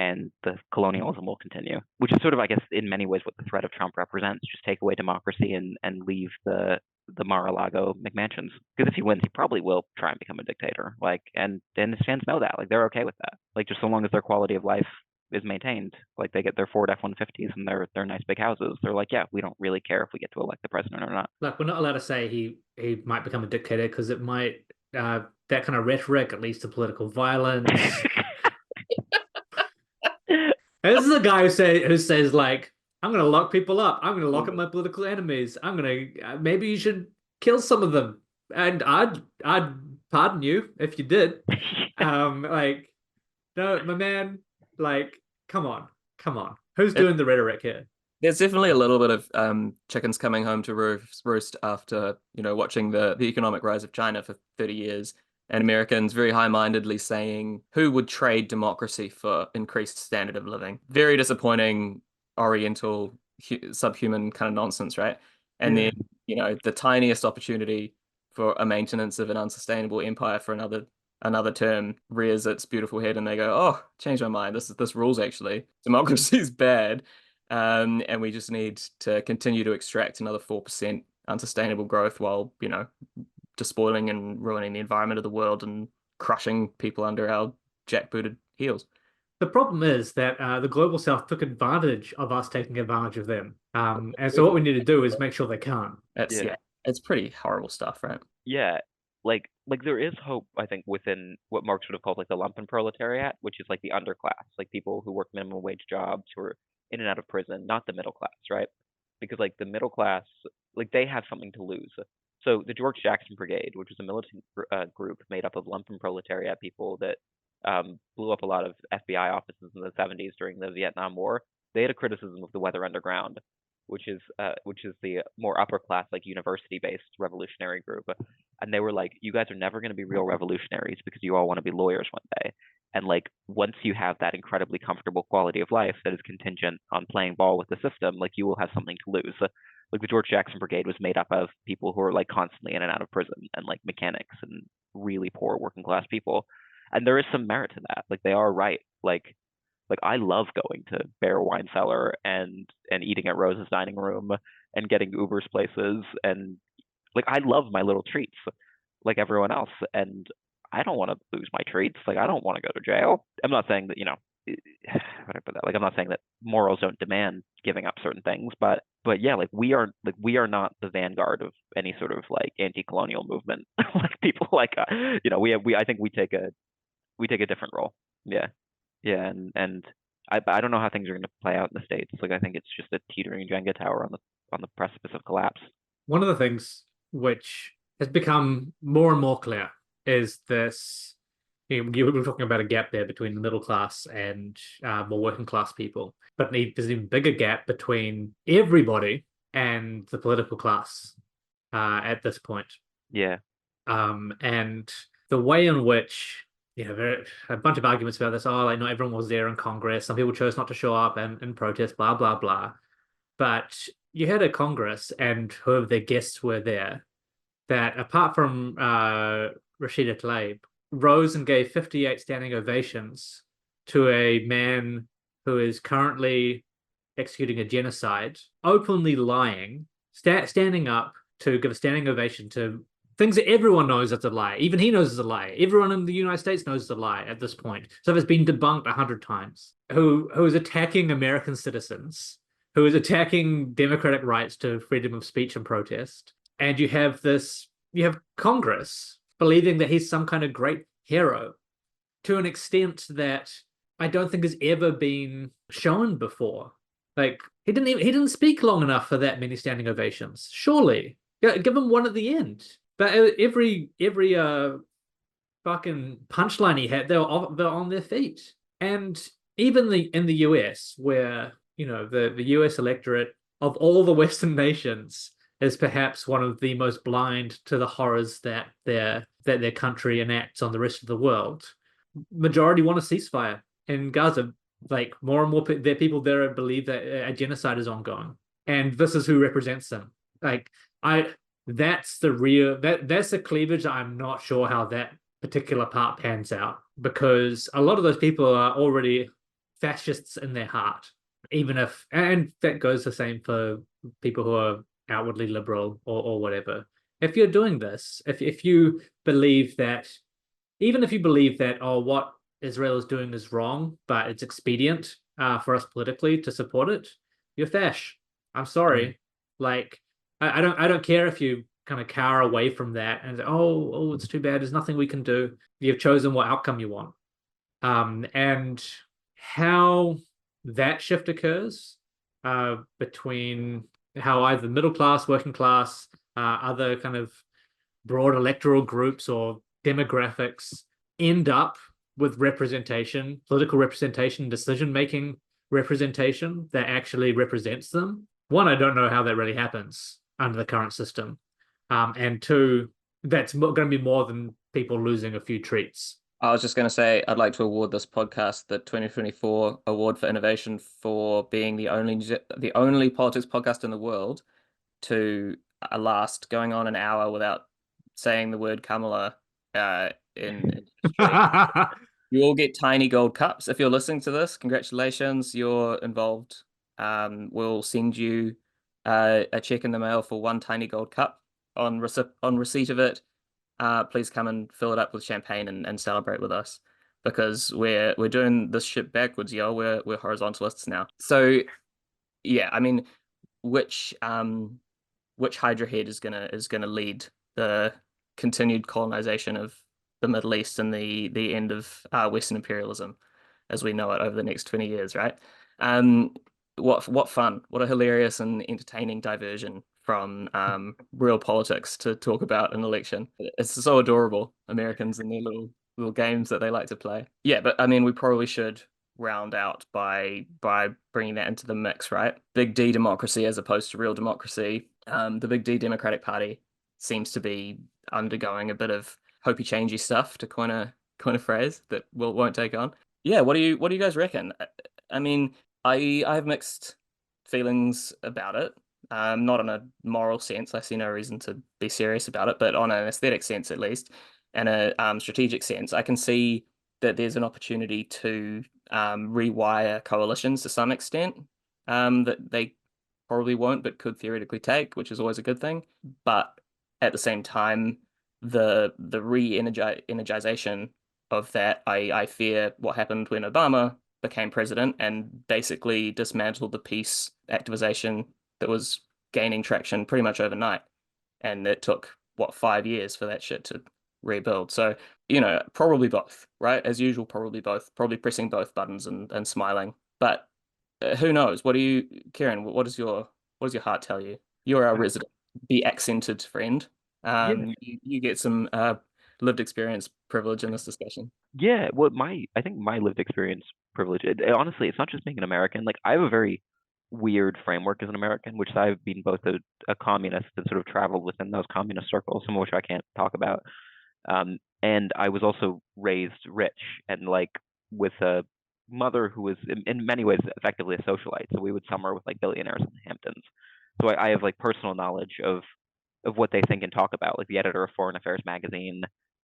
And the colonialism will continue, which is sort of, I guess, in many ways what the threat of Trump represents. Just take away democracy and leave the Mar-a-Lago McMansions. Because if he wins, he probably will try and become a dictator. Like, and his fans know that. Like, they're okay with that. Like, just so long as their quality of life is maintained, like they get their Ford F-150s and their nice big houses. They're like, yeah, we don't really care if we get to elect the president or not. Like we're not allowed to say he might become a dictator because it might that kind of rhetoric it leads to political violence. This is a guy who says like, I'm gonna lock people up. I'm gonna lock up my political enemies. I'm gonna maybe you should kill some of them, and I'd pardon you if you did. Like, no, my man, like, come on. Who's doing the rhetoric here? There's definitely a little bit of chickens coming home to roost after, watching the economic rise of China for 30 years and Americans very high-mindedly saying who would trade democracy for increased standard of living. Very disappointing oriental subhuman kind of nonsense, right? And then, the tiniest opportunity for a maintenance of an unsustainable empire for another term rears its beautiful head and they go, oh, change my mind. This rules actually. Democracy's bad. And we just need to continue to extract another 4% unsustainable growth while, despoiling and ruining the environment of the world and crushing people under our jackbooted heels. The problem is that the global south took advantage of us taking advantage of them. And so what we need to do is make sure they can't. It's pretty horrible stuff, right? Yeah. Like there is hope, I think, within what Marx would have called like the lumpenproletariat, which is like the underclass, like people who work minimum wage jobs who are in and out of prison, not the middle class, right? Because like the middle class, like they have something to lose. So the George Jackson Brigade, which was a militant group made up of lumpenproletariat people that blew up a lot of FBI offices in the 70s during the Vietnam War, they had a criticism of the Weather Underground, which is the more upper class, like university-based revolutionary group. And they were like, you guys are never going to be real revolutionaries because you all want to be lawyers one day. And like once you have that incredibly comfortable quality of life that is contingent on playing ball with the system, like you will have something to lose. Like the George Jackson Brigade was made up of people who are like constantly in and out of prison and like mechanics and really poor working class people. And there is some merit to that. Like they are right. Like I love going to Bear Wine Cellar and eating at Rose's Dining Room and getting Ubers places, and like I love my little treats like everyone else, and I don't want to lose my treats. Like I don't want to go to jail. I'm not saying that, how do I put that? Like, I'm not saying that morals don't demand giving up certain things, but yeah, like we are not the vanguard of any sort of like anti-colonial movement. Like people like I think we take a different role. Yeah, yeah, and I don't know how things are going to play out in the States. Like I think it's just a teetering Jenga tower on the precipice of collapse. One of the things which has become more and more clear is this. You were talking about a gap there between the middle class and more working class people, but there's an even bigger gap between everybody and the political class at this point. Yeah. And the way in which, there are a bunch of arguments about this. Oh, like not everyone was there in Congress. Some people chose not to show up and protest, blah, blah, blah. But you had a Congress and whoever their guests were there that, apart from Rashida Tlaib, rose and gave 58 standing ovations to a man who is currently executing a genocide, openly lying, standing up to give a standing ovation to things that everyone knows it's a lie. Even he knows it's a lie. Everyone in the United States knows it's a lie at this point. So it's been debunked 100 times. Who is attacking American citizens, who is attacking democratic rights to freedom of speech and protest. And you have Congress believing that he's some kind of great hero to an extent that I don't think has ever been shown before. Like he didn't speak long enough for that many standing ovations. Surely, give him one at the end. But every fucking punchline he had, they're on their feet. And even in the US, where the US electorate of all the Western nations is perhaps one of the most blind to the horrors that their country enacts on the rest of the world. Majority want a ceasefire in Gaza. Like more and more their people there believe that a genocide is ongoing, and this is who represents them. Like that's the cleavage. I'm not sure how that particular part pans out, because a lot of those people are already fascists in their heart, and that goes the same for people who are outwardly liberal or whatever. If you're doing this, if you believe that, even if you believe that, what Israel is doing is wrong, but it's expedient for us politically to support it, you're fash. I'm sorry. Like I don't care if you kind of cower away from that and say, oh, it's too bad. There's nothing we can do. You've chosen what outcome you want. And how that shift occurs between how either middle class, working class, other kind of broad electoral groups or demographics end up with representation, political representation, decision-making representation that actually represents them. One, I don't know how that really happens under the current system. And two, that's going to be more than people losing a few treats. I was just going to say, I'd like to award this podcast the 2024 Award for Innovation for being the only politics podcast in the world to last going on an hour without saying the word Kamala in history. You all get tiny gold cups. If you're listening to this, congratulations, you're involved. We'll send you a check in the mail for one tiny gold cup. On receipt of it, please come and fill it up with champagne and celebrate with us, because we're doing this shit backwards, yo. We're horizontalists now. So yeah, I mean, which Hydra head is gonna lead the continued colonization of the Middle East and the end of Western imperialism as we know it over the next 20 years, right? What fun, what a hilarious and entertaining diversion from real politics to talk about an election. It's so adorable, Americans and their little games that they like to play. Yeah, but I mean, we probably should round out by bringing that into the mix, right? Big D democracy as opposed to real democracy. The Big D Democratic Party seems to be undergoing a bit of hopey changey stuff, to coin a phrase that won't take on. Yeah, what do you guys reckon? I mean, I have mixed feelings about it. Not in a moral sense. I see no reason to be serious about it, but on an aesthetic sense at least, and a strategic sense, I can see that there's an opportunity to rewire coalitions to some extent that they probably won't, but could theoretically take, which is always a good thing. But at the same time, the re-energization of that, I fear what happened when Obama became president and basically dismantled the peace activization that was gaining traction pretty much overnight. And it took, what, 5 years for that shit to rebuild. So, probably both, right? As usual, probably both, probably pressing both buttons and smiling. But who knows? Kieran, what does your heart tell you? You're our resident, the accented friend. Yeah. You get some lived experience privilege in this discussion. Yeah, well, I think my lived experience privilege. Honestly, it's not just being an American. Like, I have a very weird framework as an American, which I've been both a communist and sort of traveled within those communist circles, some of which I can't talk about. And I was also raised rich and like with a mother who was in many ways effectively a socialite. So we would summer with like billionaires in the Hamptons. So I have like personal knowledge of what they think and talk about, like the editor of Foreign Affairs magazine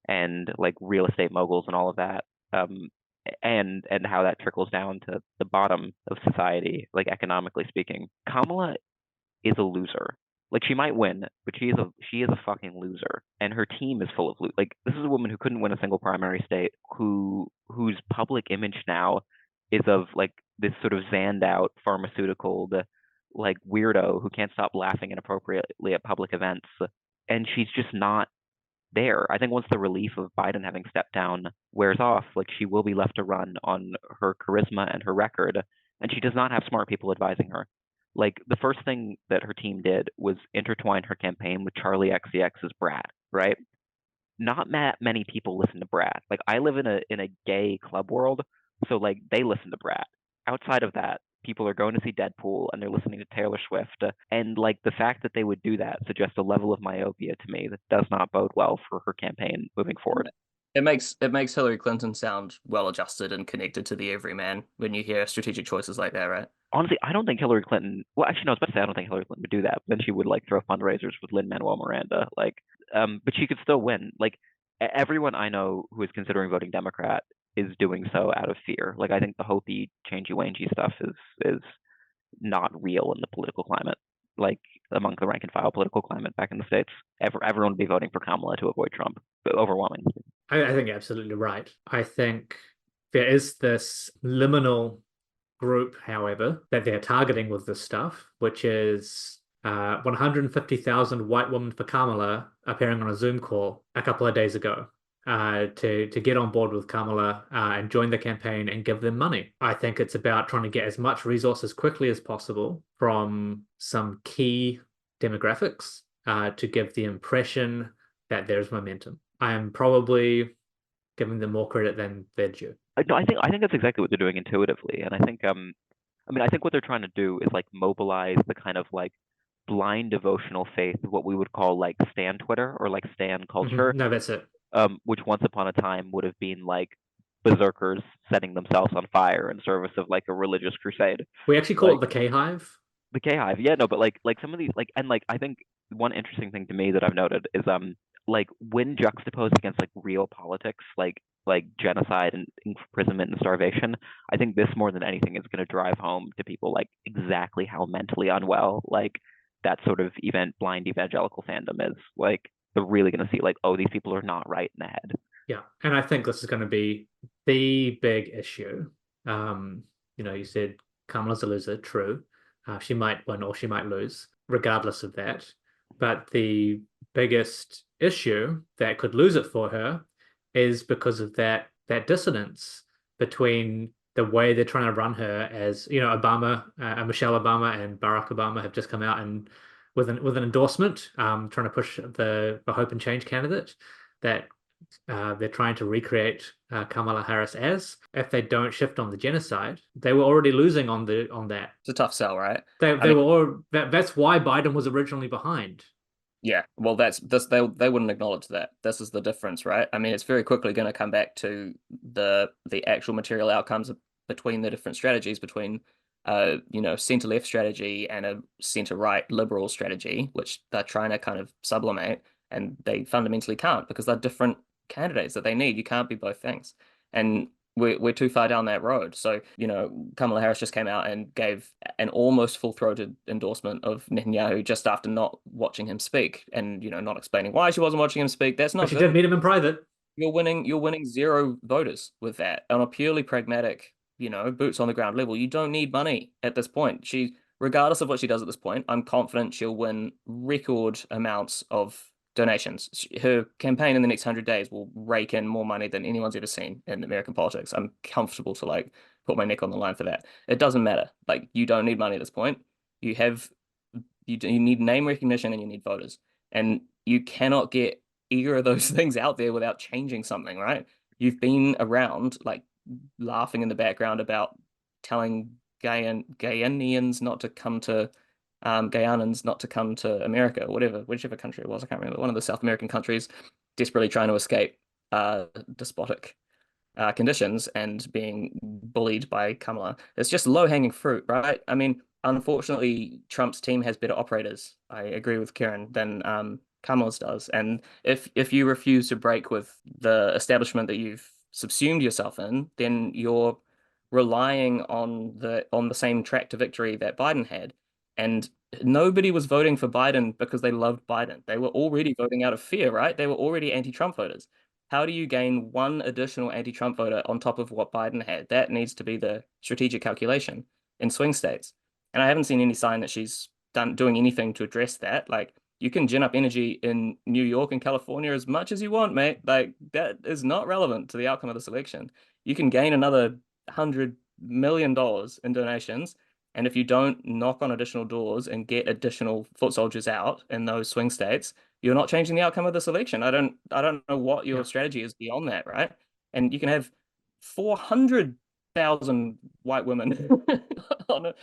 and like real estate moguls and all of that. And how that trickles down to the bottom of society, like economically speaking. Kamala is a loser. Like, she might win, but she is a fucking loser, and her team is full of like, this is a woman who couldn't win a single primary state, whose public image now is of like this sort of zanned out pharmaceutical like weirdo who can't stop laughing inappropriately at public events, and she's just not there. I think once the relief of Biden having stepped down wears off, like, she will be left to run on her charisma and her record, and she does not have smart people advising her. Like, the first thing that her team did was intertwine her campaign with Charlie XCX's Brat, right? Not many people listen to Brat. Like, I live in a gay club world, so like they listen to Brat. Outside of that, people are going to see Deadpool and they're listening to Taylor Swift. And like, the fact that they would do that suggests a level of myopia to me that does not bode well for her campaign moving forward. It makes Hillary Clinton sound well adjusted and connected to the everyman when you hear strategic choices like that, right? Honestly, I don't think Hillary Clinton. Well, actually, no, I was about to say I don't think Hillary Clinton would do that. Then she would like throw fundraisers with Lin-Manuel Miranda, like, but she could still win. Like, everyone I know who is considering voting Democrat is doing so out of fear. Like, I think the Hopi changey wangey stuff is not real in the political climate. Like, among the rank and file political climate back in the States, everyone would be voting for Kamala to avoid Trump, overwhelmingly. I think you're absolutely right. I think there is this liminal group, however, that they're targeting with this stuff, which is 150,000 white women for Kamala appearing on a Zoom call a couple of days ago to get on board with Kamala and join the campaign and give them money. I think it's about trying to get as much resources quickly as possible from some key demographics to give the impression that there's momentum. I am probably giving them more credit than they're due. No, I think that's exactly what they're doing intuitively, and I think I think what they're trying to do is like mobilize the kind of like blind devotional faith of what we would call like Stan Twitter or like Stan culture. No, that's it. Which once upon a time would have been like berserkers setting themselves on fire in service of like a religious crusade. We actually call it the K-Hive. The K-Hive, yeah, no, but like some of these and I think one interesting thing to me that I've noted is like when juxtaposed against like real politics, like genocide and imprisonment and starvation, I think this more than anything is going to drive home to people like exactly how mentally unwell like that sort of blind evangelical fandom is. Like, they're really going to see like, oh, these people are not right in the head. Yeah, and I think this is going to be the big issue. You said Kamala's a loser, true. She might win or she might lose, regardless of that. But the biggest issue that could lose it for her is because of that dissonance between the way they're trying to run her as, Obama, Michelle Obama and Barack Obama have just come out and with an endorsement, trying to push the Hope and Change candidate that they're trying to recreate Kamala Harris as. If they don't shift on the genocide, they were already losing on that. It's a tough sell, right? That's why Biden was originally behind. Yeah, well, they wouldn't acknowledge that. This is the difference, right? I mean, it's very quickly going to come back to the actual material outcomes between the different strategies, between center left strategy and a center right liberal strategy, which they're trying to kind of sublimate, and they fundamentally can't because they're different candidates that they need. You can't be both things, and we're too far down that road. So, Kamala Harris just came out and gave an almost full-throated endorsement of Netanyahu just after not watching him speak and, not explaining why she wasn't watching him speak. That's not But she did meet him in private. You're winning 0 voters with that on a purely pragmatic, boots on the ground level. You don't need money at this point. Regardless of what she does at this point, I'm confident she'll win record amounts of donations. Her campaign in the next 100 days will rake in more money than anyone's ever seen in American politics. I'm comfortable to put my neck on the line for that. It doesn't matter. You don't need money at this point. You need name recognition and you need voters. And you cannot get either of those things out there without changing something, right? You've been around laughing in the background about telling Guyanians not to come to Guyanans not to come to America, whichever country it was, I can't remember, one of the South American countries, desperately trying to escape despotic conditions and being bullied by Kamala. It's just low-hanging fruit, right? I mean, unfortunately, Trump's team has better operators. I agree with Kieran than Kamala's does. And if you refuse to break with the establishment that you've subsumed yourself in, then you're relying on the same track to victory that Biden had. And nobody was voting for Biden because they loved Biden. They were already voting out of fear, right? They were already anti-Trump voters. How do you gain one additional anti-Trump voter on top of what Biden had? That needs to be the strategic calculation in swing states. And I haven't seen any sign that she's doing anything to address that. You can gin up energy in New York and California as much as you want, mate. That is not relevant to the outcome of this election. You can gain another $100 million in donations. And if you don't knock on additional doors and get additional foot soldiers out in those swing states, you're not changing the outcome of this election. I don't know what your strategy is beyond that, right? And you can have 400,000 white women on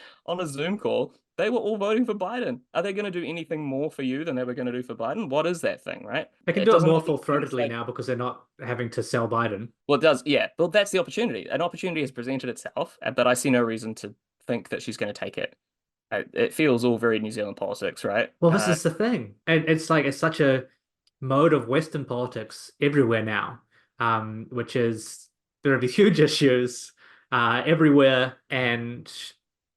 a Zoom call. They were all voting for Biden. Are they going to do anything more for you than they were going to do for Biden? What is that thing, right? They can do it more full-throatedly now because they're not having to sell Biden. Well, it does, yeah. Well, that's the opportunity. An opportunity has presented itself, but I see no reason to think that she's going to take it. It feels all very New Zealand politics, right? Well, this is the thing. It's such a mode of Western politics everywhere now, which is there are these huge issues everywhere, and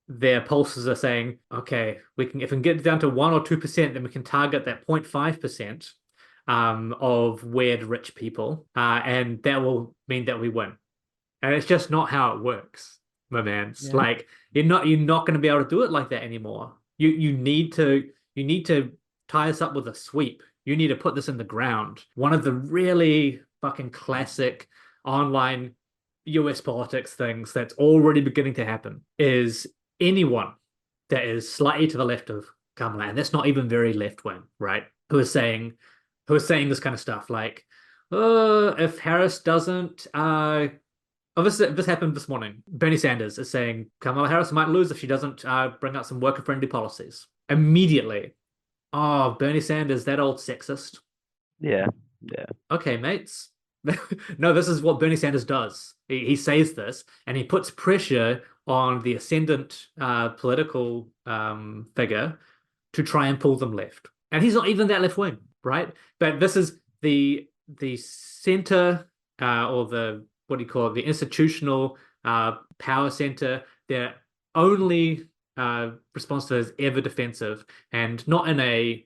their pulses are saying, okay, if we can get down to 1 or 2%, then we can target that 0.5% of weird rich people, and that will mean that we win. And it's just not how it works, my man. Yeah. You're not going to be able to do it like that anymore. You need to tie us up with a sweep. You need to put this in the ground. One of the really fucking classic online US politics things that's already beginning to happen is anyone that is slightly to the left of Kamala, and that's not even very left wing, right? Who is saying this kind of stuff if Harris doesn't this happened this morning. Bernie Sanders is saying Kamala Harris might lose if she doesn't bring out some worker-friendly policies. Immediately, Bernie Sanders, that old sexist. Yeah. Okay, mates. No, this is what Bernie Sanders does. He says this, and he puts pressure on the ascendant political figure to try and pull them left. And he's not even that left-wing, right? But this is the center or the what do you call it? The institutional power center. Their only response to it is ever defensive, and not in a,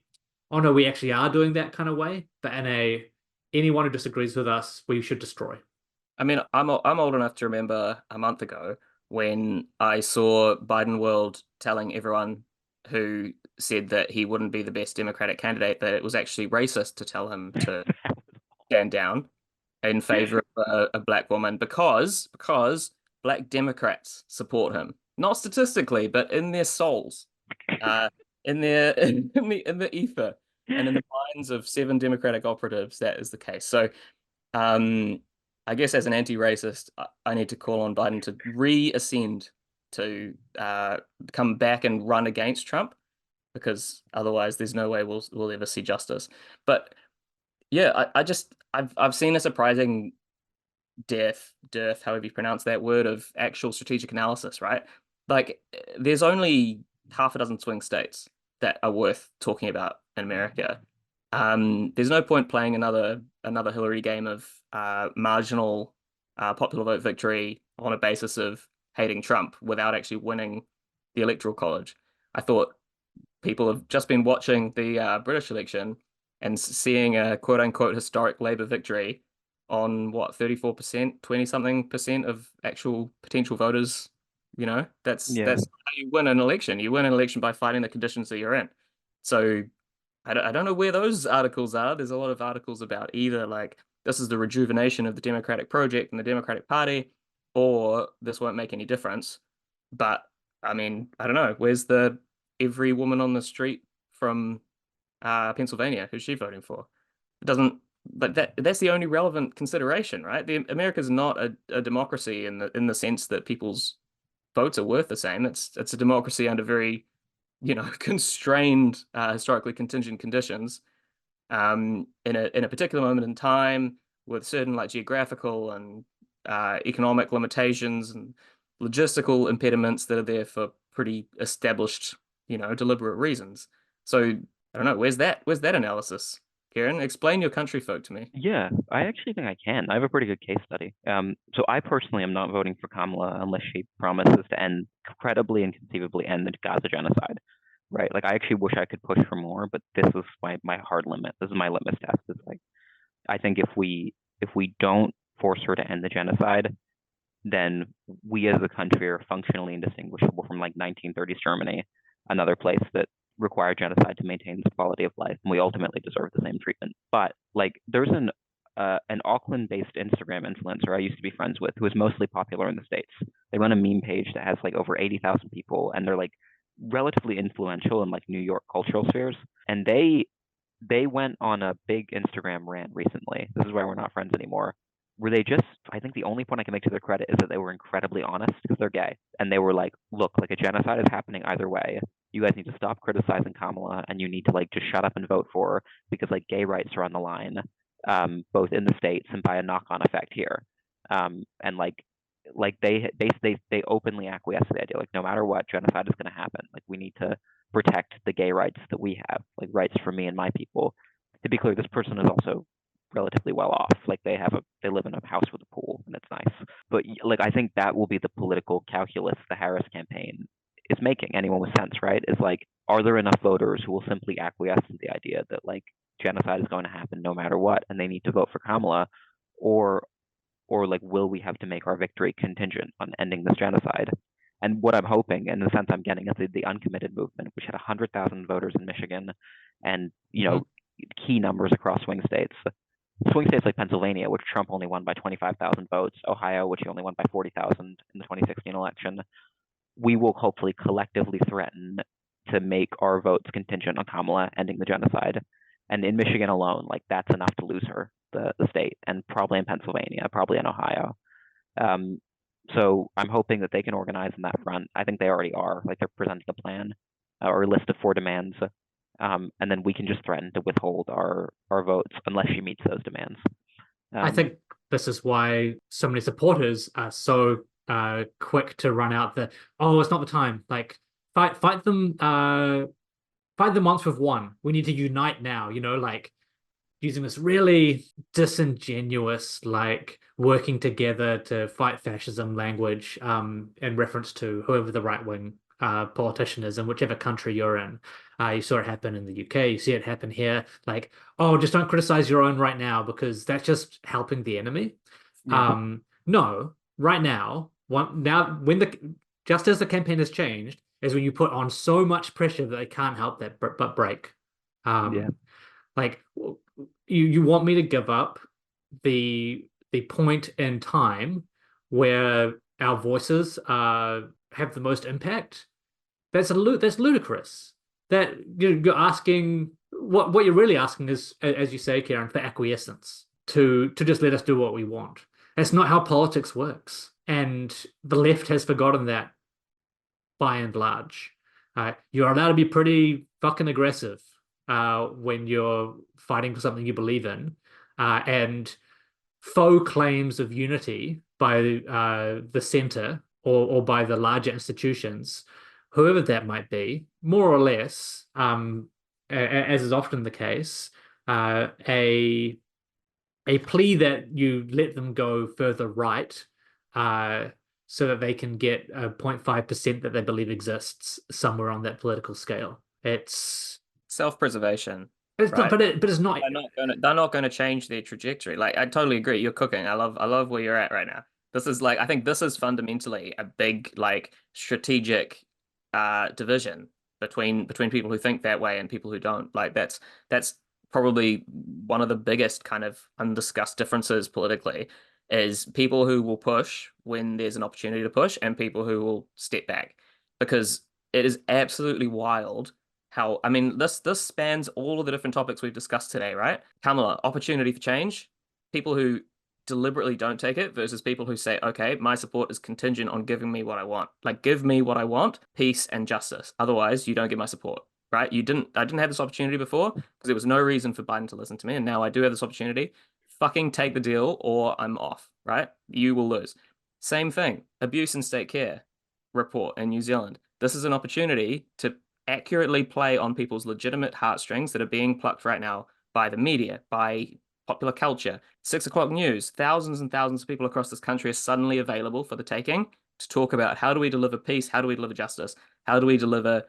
oh no, we actually are doing that kind of way, but in a, anyone who disagrees with us, we should destroy. I mean, I'm old enough to remember a month ago when I saw Biden World telling everyone who said that he wouldn't be the best Democratic candidate that it was actually racist to tell him to stand down in favor of a black woman because black Democrats support him, not statistically, but in their souls, in the ether, and in the minds of 7 Democratic operatives. That is the case. So, I guess as an anti-racist, I need to call on Biden to reascend to come back and run against Trump, because otherwise there's no way we'll ever see justice. But yeah, I've seen a surprising dearth, however you pronounce that word, of actual strategic analysis, right? There's only half a dozen swing states that are worth talking about in America. There's no point playing another Hillary game of marginal popular vote victory on a basis of hating Trump without actually winning the Electoral College. I thought people have just been watching the British election and seeing a quote-unquote historic Labour victory on what, 34%, 20 something percent of actual potential voters. That's Yeah. how you win an election. You win an election by fighting the conditions that you're in. So I don't know where those articles are. There's a lot of articles about either like this is the rejuvenation of the Democratic project and the Democratic Party, or this won't make any difference. But I mean, I don't know. Where's the every woman on the street from Pennsylvania? Who's she voting for? It doesn't. But that's the only relevant consideration, right? America's not a democracy in the sense that people's votes are worth the same. It's a democracy under very, constrained, historically contingent conditions, in a particular moment in time with certain like geographical and economic limitations and logistical impediments that are there for pretty established, deliberate reasons. So I don't know, where's that analysis? Kieran, explain your country folk to me. Yeah, I actually think I can. I have a pretty good case study. So I personally am not voting for Kamala unless she promises to credibly and conceivably end the Gaza genocide, right? Like I actually wish I could push for more, but this is my hard limit. This is my litmus test. It's like I think if we don't force her to end the genocide, then we as a country are functionally indistinguishable from like 1930s Germany, another place that required genocide to maintain the quality of life, and we ultimately deserve the same treatment. But like, there's an Auckland-based Instagram influencer I used to be friends with who is mostly popular in the States. They run a meme page that has like over 80,000 people, and they're like relatively influential in like New York cultural spheres. And they went on a big Instagram rant recently. This is why we're not friends anymore. Where they just, I think the only point I can make to their credit is that they were incredibly honest because they're gay. And they were like, look, like a genocide is happening either way. You guys need to stop criticizing Kamala and you need to like just shut up and vote for her because like gay rights are on the line, both in the States and by a knock-on effect here. And like they openly acquiesce to the idea, like no matter what, genocide is going to happen. Like we need to protect the gay rights that we have, like rights for me and my people. To be clear, this person is also relatively well off. Like they live in a house with a pool and it's nice. But like I think that will be the political calculus the Harris campaign is making. Anyone with sense, right? Is like, are there enough voters who will simply acquiesce to the idea that like genocide is going to happen no matter what, and they need to vote for Kamala, or like will we have to make our victory contingent on ending this genocide? And what I'm hoping, and the sense I'm getting, is the uncommitted movement, which had 100,000 voters in Michigan, and key numbers across swing states. Swing states like Pennsylvania, which Trump only won by 25,000 votes, Ohio, which he only won by 40,000 in the 2016 election. We will hopefully collectively threaten to make our votes contingent on Kamala ending the genocide. And in Michigan alone, like that's enough to lose her, the state, and probably in Pennsylvania, probably in Ohio. So I'm hoping that they can organize on that front. I think they already are. Like they're presenting a plan or a list of 4 demands. And then we can just threaten to withhold our votes unless she meets those demands. I think this is why so many supporters are so quick to run out it's not the time. Like fight them once we've won. We need to unite now, like using this really disingenuous, like working together to fight fascism language in reference to whoever the right-wing politician is in whichever country you're in. You saw it happen in the UK, you see it happen here, like, oh, just don't criticize your own right now because that's just helping the enemy. Yeah. No, right now, just as the campaign has changed, is when you put on so much pressure that they can't help that but break. Yeah. Like you want me to give up the point in time where our voices have the most impact? That's ludicrous. That you're asking what you're really asking is, as you say, Kieran, for acquiescence to just let us do what we want. That's not how politics works, and the left has forgotten that by and large. You're allowed to be pretty fucking aggressive when you're fighting for something you believe in, and faux claims of unity by the center or by the larger institutions, whoever that might be, more or less, as is often the case, a plea that you let them go further right, so that they can get a 0.5% that they believe exists somewhere on that political scale. It's Self-preservation. It's not, right? but it's not. They're not gonna change their trajectory. Like I totally agree. You're cooking. I love where you're at right now. This is like I think this is fundamentally a big like strategic division between people who think that way and people who don't. Like that's probably one of the biggest kind of undiscussed differences politically is people who will push when there's an opportunity to push and people who will step back because it is absolutely wild how I mean this spans all of the different topics we've discussed today, right? Kamala, opportunity for change, people who deliberately don't take it versus people who say, okay, my support is contingent on giving me what I want. Like give me what I want, peace and justice. Otherwise, you don't get my support, right? I didn't have this opportunity before because there was no reason for Biden to listen to me, and now I do have this opportunity. Fucking take the deal or I'm off, right? You will lose. Same thing, abuse and state care report in New Zealand. This is an opportunity to accurately play on people's legitimate heartstrings that are being plucked right now by the media, by popular culture. 6 o'clock news, thousands and thousands of people across this country are suddenly available for the taking to talk about how do we deliver peace, how do we deliver justice, how do we deliver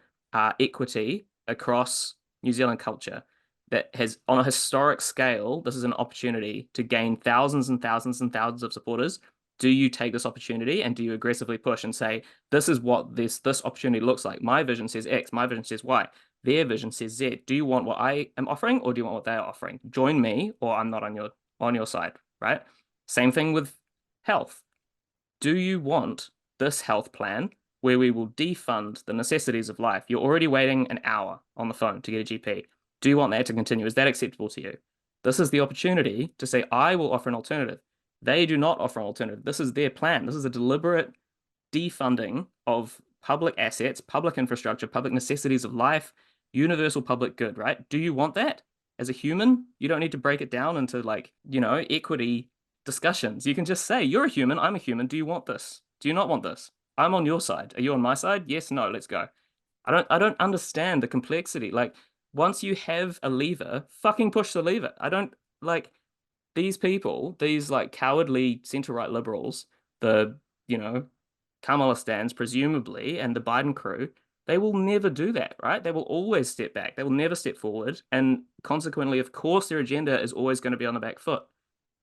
equity across New Zealand culture. That has, on a historic scale, this is an opportunity to gain thousands and thousands and thousands of supporters. Do you take this opportunity and do you aggressively push and say, this is what this opportunity looks like? My vision says X, my vision says Y, their vision says Z. Do you want what I am offering or do you want what they are offering? Join me or I'm not on your side, right? Same thing with health. Do you want this health plan where we will defund the necessities of life? You're already waiting an hour on the phone to get a GP. Do you want that to continue? Is that acceptable to you? This is the opportunity to say, I will offer an alternative. They do not offer an alternative. This is their plan. This is a deliberate defunding of public assets, public infrastructure, public necessities of life, universal public good, right? Do you want that? As a human, you don't need to break it down into like, equity discussions. You can just say, you're a human, I'm a human. Do you want this? Do you not want this? I'm on your side. Are you on my side? Yes, no, let's go. I don't understand the complexity. Like once you have a lever, fucking push the lever. I don't like these people, these like cowardly center-right liberals, the, Kamala stands presumably, and the Biden crew, they will never do that, right? They will always step back. They will never step forward. And consequently, of course, their agenda is always going to be on the back foot.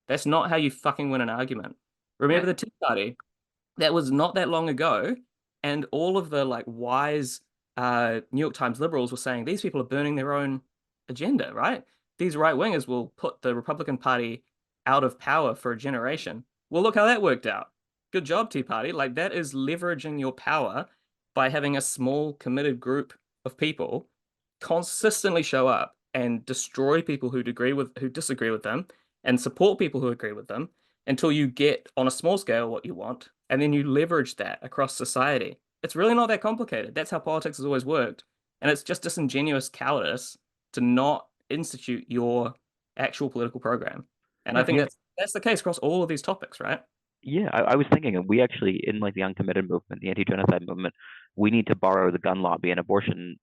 That's not how you fucking win an argument. Remember the Tea Party? That was not that long ago. And all of the like wise New York Times liberals were saying these people are burning their own agenda, right? These right wingers will put the Republican Party out of power for a generation. Well, look how that worked out. Good job, Tea Party. Like that is leveraging your power by having a small committed group of people consistently show up and destroy people who disagree with them and support people who agree with them until you get on a small scale what you want, and then you leverage that across society. It's really not that complicated. That's how politics has always worked. And it's just disingenuous cowardice to not institute your actual political program. And I think that's the case across all of these topics, right? Yeah, I was thinking we actually, in like the uncommitted movement, the anti-genocide movement, we need to borrow the gun lobby and abortion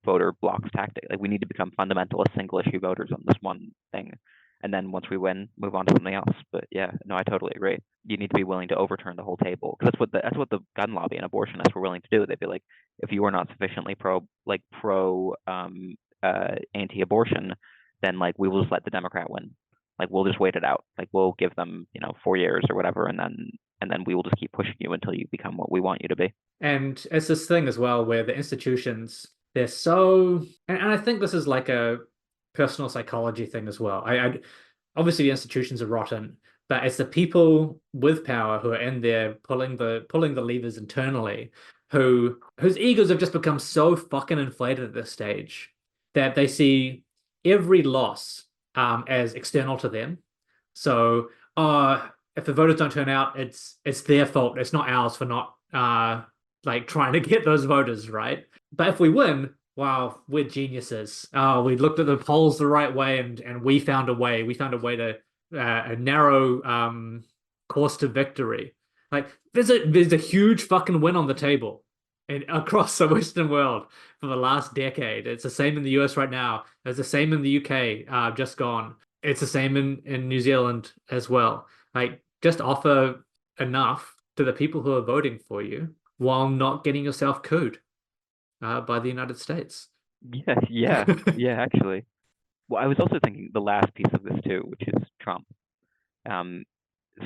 voter blocks tactic. Like we need to become fundamentalist single issue voters on this one thing. And then once we win, move on to something else. But yeah, no, I totally agree. You need to be willing to overturn the whole table because that's what the gun lobby and abortionists were willing to do. They'd be like, if you are not sufficiently pro anti-abortion, then like we will just let the Democrat win. Like we'll just wait it out. Like we'll give them 4 years or whatever, and then we will just keep pushing you until you become what we want you to be. And it's this thing as well where the institutions, they're so, and I think this is like a personal psychology thing as well. I obviously the institutions are rotten, but it's the people with power who are in there pulling the levers internally, whose egos have just become so fucking inflated at this stage that they see every loss as external to them. So, if the voters don't turn out, it's their fault. It's not ours for not like trying to get those voters, right? But if we win, wow, we're geniuses. We looked at the polls the right way, and we found a way. We found a way to a narrow course to victory. Like there's a huge fucking win on the table and across the Western world for the last decade. It's the same in the US right now. It's the same in the UK, just gone. It's the same in New Zealand as well. Like just offer enough to the people who are voting for you while not getting yourself cooed by the United States. Yeah, actually. Well, I was also thinking the last piece of this too, which is Trump. Um,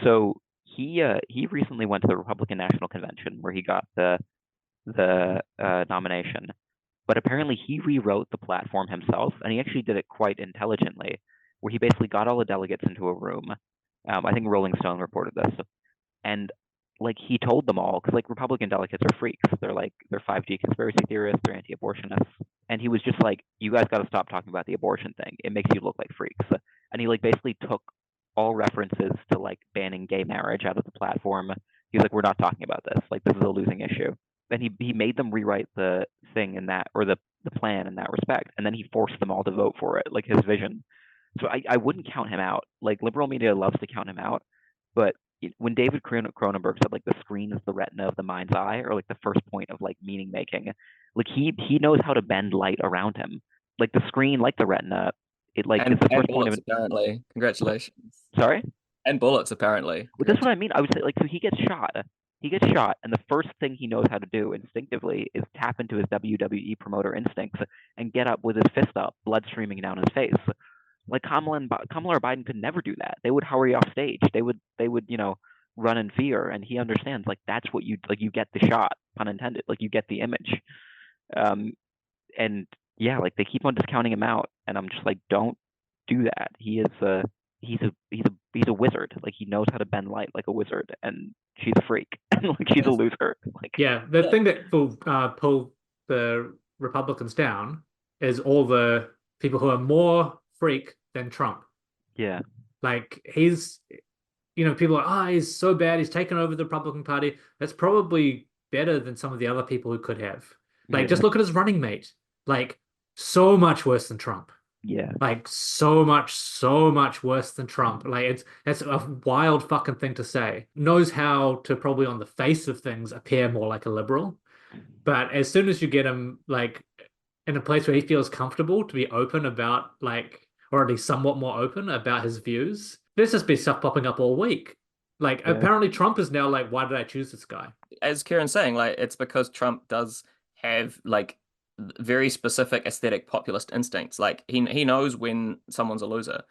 so he recently went to the Republican National Convention where he got the nomination, but apparently he rewrote the platform himself, and he actually did it quite intelligently, where he basically got all the delegates into a room. I think Rolling Stone reported this, and like he told them all, because like Republican delegates are freaks. They're 5G conspiracy theorists, they're anti-abortionists, and he was just like, "You guys got to stop talking about the abortion thing. It makes you look like freaks." And he like basically took all references to like banning gay marriage out of the platform. He was like, "We're not talking about this. Like this is a losing issue." And he made them rewrite the thing in that, or the plan in that respect, and then he forced them all to vote for it, like his vision. So I wouldn't count him out. Like liberal media loves to count him out, but when David Cronenberg said like the screen is the retina of the mind's eye, or like the first point of like meaning making, like he knows how to bend light around him. Like the screen, like the retina, it like And is the and first point of bullets apparently. Congratulations. sorry. And bullets apparently. Well, that's what I mean. I would say like so he gets shot. He gets shot, and the first thing he knows how to do instinctively is tap into his WWE promoter instincts and get up with his fist up, blood streaming down his face. Like Kamala or Biden could never do that. They would hurry off stage. They would run in fear, and he understands like that's what you like. You get the shot, pun intended. Like you get the image. Um, and yeah, like they keep on discounting him out, and I'm just like, don't do that. He's a wizard. Like he knows how to bend light like a wizard, and she's a freak, and like she's a loser. Like Yeah, the thing that will pull the Republicans down is all the people who are more freak than Trump. yeah, Like people are, he's so bad, he's taken over the Republican Party. That's probably better than some of the other people who could have. Like, yeah, just look at his running mate. Like, so much worse than Trump. yeah, Like, so much worse than Trump. Like, that's a wild fucking thing to say. Knows how to probably on the face of things appear more like a liberal. But as soon as you get him, like, in a place where he feels comfortable to be open about, like, or at least somewhat more open about his views, there's just been stuff popping up all week. Like, yeah, apparently Trump is now like, why did I choose this guy? As Kieran's saying, like it's because Trump does have like very specific aesthetic populist instincts. Like he knows when someone's a loser.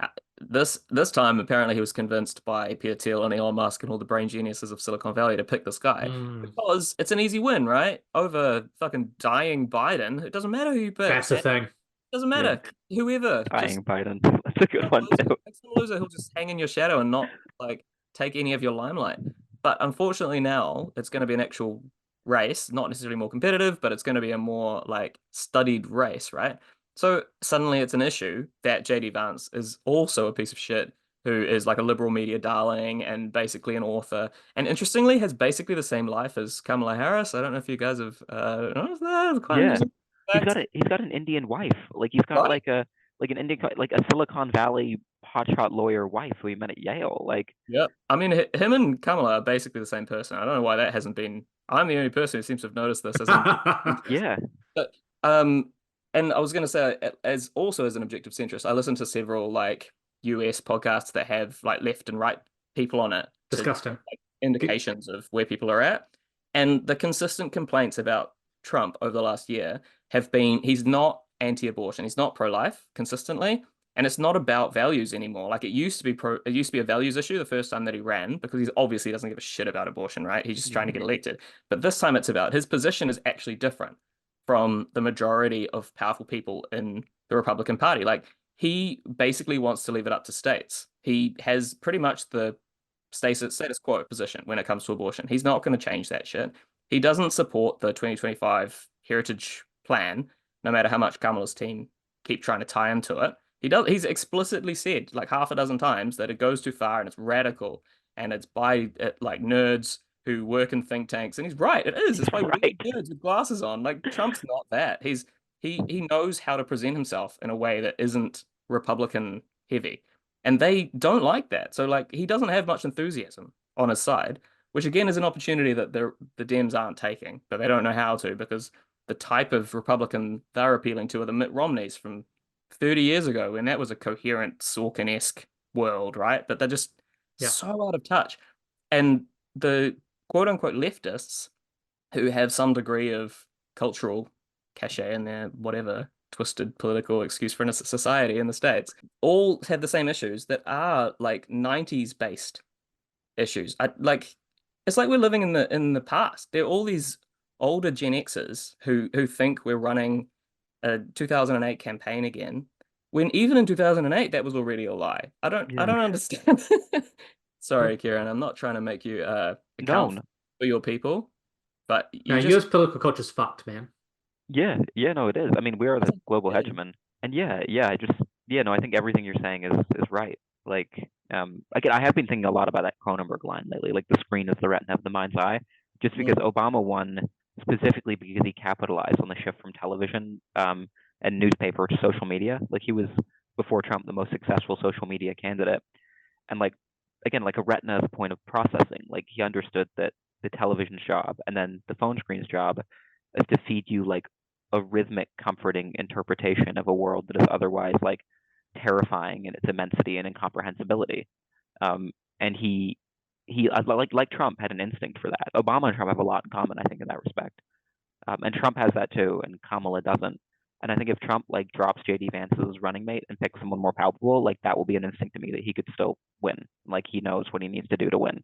Uh, this time apparently he was convinced by Peter Thiel and Elon Musk and all the brain geniuses of Silicon Valley to pick this guy Mm, because it's an easy win, right? Over fucking dying Biden. It doesn't matter who you pick. that's the It thing. doesn't yeah. matter. Whoever. Just Dying Biden. That's a good one too. pick some loser who'll just hang in your shadow and not like take any of your limelight. But unfortunately now it's going to be an actual race, not necessarily more competitive, but it's going to be a more like studied race, right? So suddenly it's an issue that JD Vance is also a piece of shit who is like a liberal media darling and basically an author, and interestingly has basically the same life as Kamala Harris. I don't know if you guys have noticed that. It's quite Yeah, interesting fact, he's got an Indian wife. Like he's got right? like an Indian like a Silicon Valley hotshot lawyer wife who he met at Yale. Like Yep. I mean, him and Kamala are basically the same person. I don't know why that hasn't been. I'm the only person who seems to have noticed this as an yeah, But um, and I was going to say, as also as an objective centrist, I listen to several like US podcasts that have like left and right people on it to Disgusting. like indications of where people are at. And the consistent complaints about Trump over the last year have been he's not anti-abortion, he's not pro-life consistently, and it's not about values anymore. Like it used to be a values issue the first time that he ran because he obviously doesn't give a shit about abortion, right? He's just trying to get elected. But this time it's about his position is actually different from the majority of powerful people in the Republican Party. Like he basically wants to leave it up to states. He has pretty much the status quo position when it comes to abortion. He's not going to change that shit. He doesn't support the 2025 Heritage Plan, no matter how much Kamala's team keep trying to tie him to it. He's explicitly said like half a dozen times that it goes too far and it's radical and it's by like nerds who work in think tanks. And he's right, it is. It's by right. nerds with glasses on. Like Trump's not that. He knows how to present himself in a way that isn't Republican heavy. And they don't like that. So like he doesn't have much enthusiasm on his side, which again is an opportunity that the Dems aren't taking, but they don't know how to because the type of Republican they're appealing to are the Mitt Romneys from 30 years ago when that was a coherent Sorkin-esque world, right? But they're just Yeah. so out of touch. And the quote unquote leftists who have some degree of cultural cachet in their whatever twisted political excuse for a society in the States, all have the same issues that are like 90s based issues. It's like we're living in the past. There are all these older Gen Xers who think we're running a 2008 campaign again, when even in 2008 that was already a lie. I don't understand. Sorry, Kieran, I'm not trying to make you account for your people, but US political culture's fucked, man. Yeah, no, it is. I mean, we are the global hegemon, and I think everything you're saying is right. Like, again, I have been thinking a lot about that Cronenberg line lately. Like, the screen is the retina of the mind's eye, just because Obama won specifically because he capitalized on the shift from television and newspaper to social media. Like, he was before Trump the most successful social media candidate, and like, again, like a retina is a point of processing. Like, he understood that the television's job and then the phone screen's job is to feed you like a rhythmic, comforting interpretation of a world that is otherwise like terrifying in its immensity and incomprehensibility. And he like Trump had an instinct for that. Obama and Trump have a lot in common, I think, in that respect. And Trump has that too, and Kamala doesn't. And I think if Trump like drops JD Vance as his running mate and picks someone more palpable, like that will be an instinct to me that he could still win. Like he knows what he needs to do to win,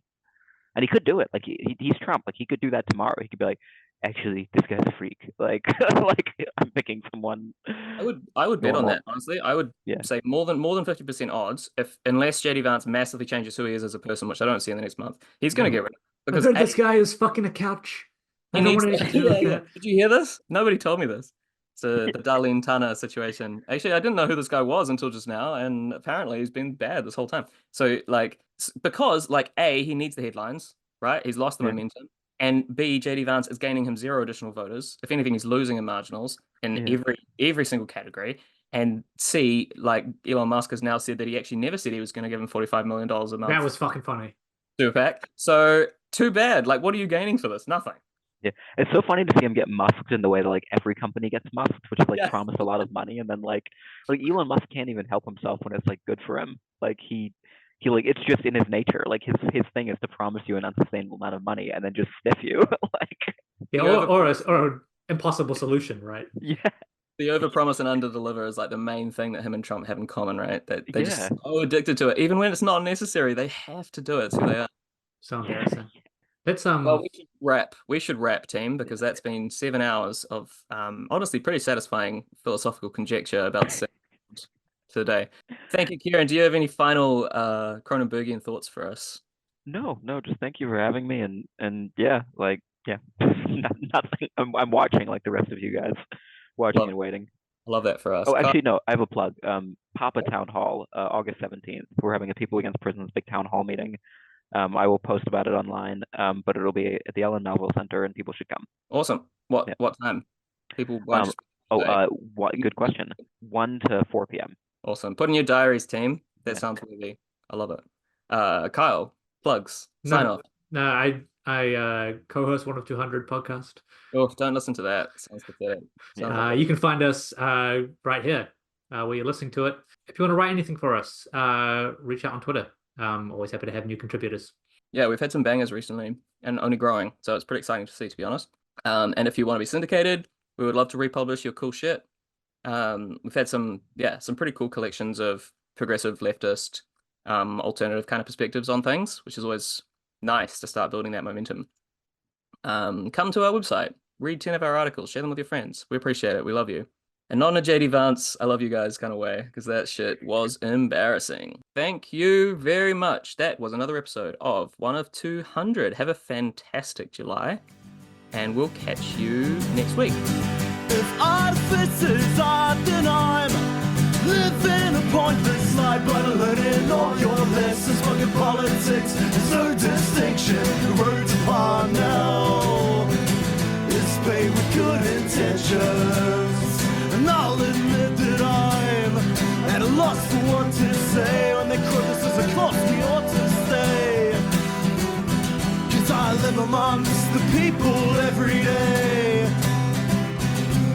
and he could do it. Like he's Trump. Like he could do that tomorrow. He could be like, actually, this guy's a freak. Like like I'm picking someone. I would bet on normal. that, honestly. I would say more than 50% odds, unless JD Vance massively changes who he is as a person, which I don't see in the next month, he's going to get rid of it. Because this guy is fucking a couch. I don't want anything to do with that. Did you hear this? Nobody told me this. It's the Darlene Tanner situation. Actually, I didn't know who this guy was until just now, and apparently he's been bad this whole time. So, like, because, like, A, he needs the headlines, right? He's lost the momentum. And B, JD Vance is gaining him 0 additional voters. If anything, he's losing in marginals in every single category. And C, like, Elon Musk has now said that he actually never said he was going to give him $45 million a month. That was fucking funny. Super PAC. So, too bad. Like, what are you gaining for this? Nothing. Yeah, it's so funny to see him get musked in the way that like every company gets musked, which is like promise a lot of money, and then like Elon Musk can't even help himself when it's like good for him. Like he like it's just in his nature. Like his thing is to promise you an unsustainable amount of money and then just stiff you. Like or impossible solution, right? Yeah. The overpromise and underdeliver is like the main thing that him and Trump have in common, right? That they're just so addicted to it, even when it's not necessary. They have to do it. So they are. So embarrassing. Let's Well, we should wrap, team, because that's been 7 hours of honestly pretty satisfying philosophical conjecture about today. Thank you, Kieran. Do you have any final Cronenbergian thoughts for us? No, just thank you for having me, and nothing. I'm watching like the rest of you guys, watching and waiting. I love that for us. Oh, actually, no, I have a plug. Papa Town Hall, August 17th. We're having a People Against Prisons big town hall meeting. I will post about it online, but it'll be at the Ellen Melville Center, and people should come. Awesome. What time? People. Good question. 1 to 4 p.m. Awesome. Put in your diaries, team. That sounds worthy. I love it. Kyle, plugs. Sign off. No, I co-host 1 of 200 podcast. Oh, don't listen to that. Sounds pathetic. You can find us right here where you're listening to it. If you want to write anything for us, reach out on Twitter. Always happy to have new contributors. Yeah, we've had some bangers recently and only growing, so it's pretty exciting to see, to be honest. And if you want to be syndicated, we would love to republish your cool shit. We've had some pretty cool collections of progressive, leftist, alternative kind of perspectives on things, which is always nice to start building that momentum. Come to our website, read 10 of our articles, share them with your friends. We appreciate it. We love you. And not in a JD Vance, I love you guys kind of way, because that shit was embarrassing. Thank you very much. That was another episode of 1 of 200. Have a fantastic July, and we'll catch you next week. If artifices are, then I'm living a pointless life, but I'm learning all your lessons. Fucking politics, there's no distinction. The road's upon now. It's paid with good intentions. And I'll admit that I'm at a loss for what to say when the criticism cost me ought to stay. 'Cause I live amongst the people every day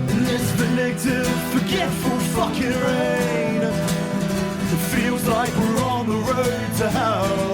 in this vindictive, forgetful fucking rain. It feels like we're on the road to hell.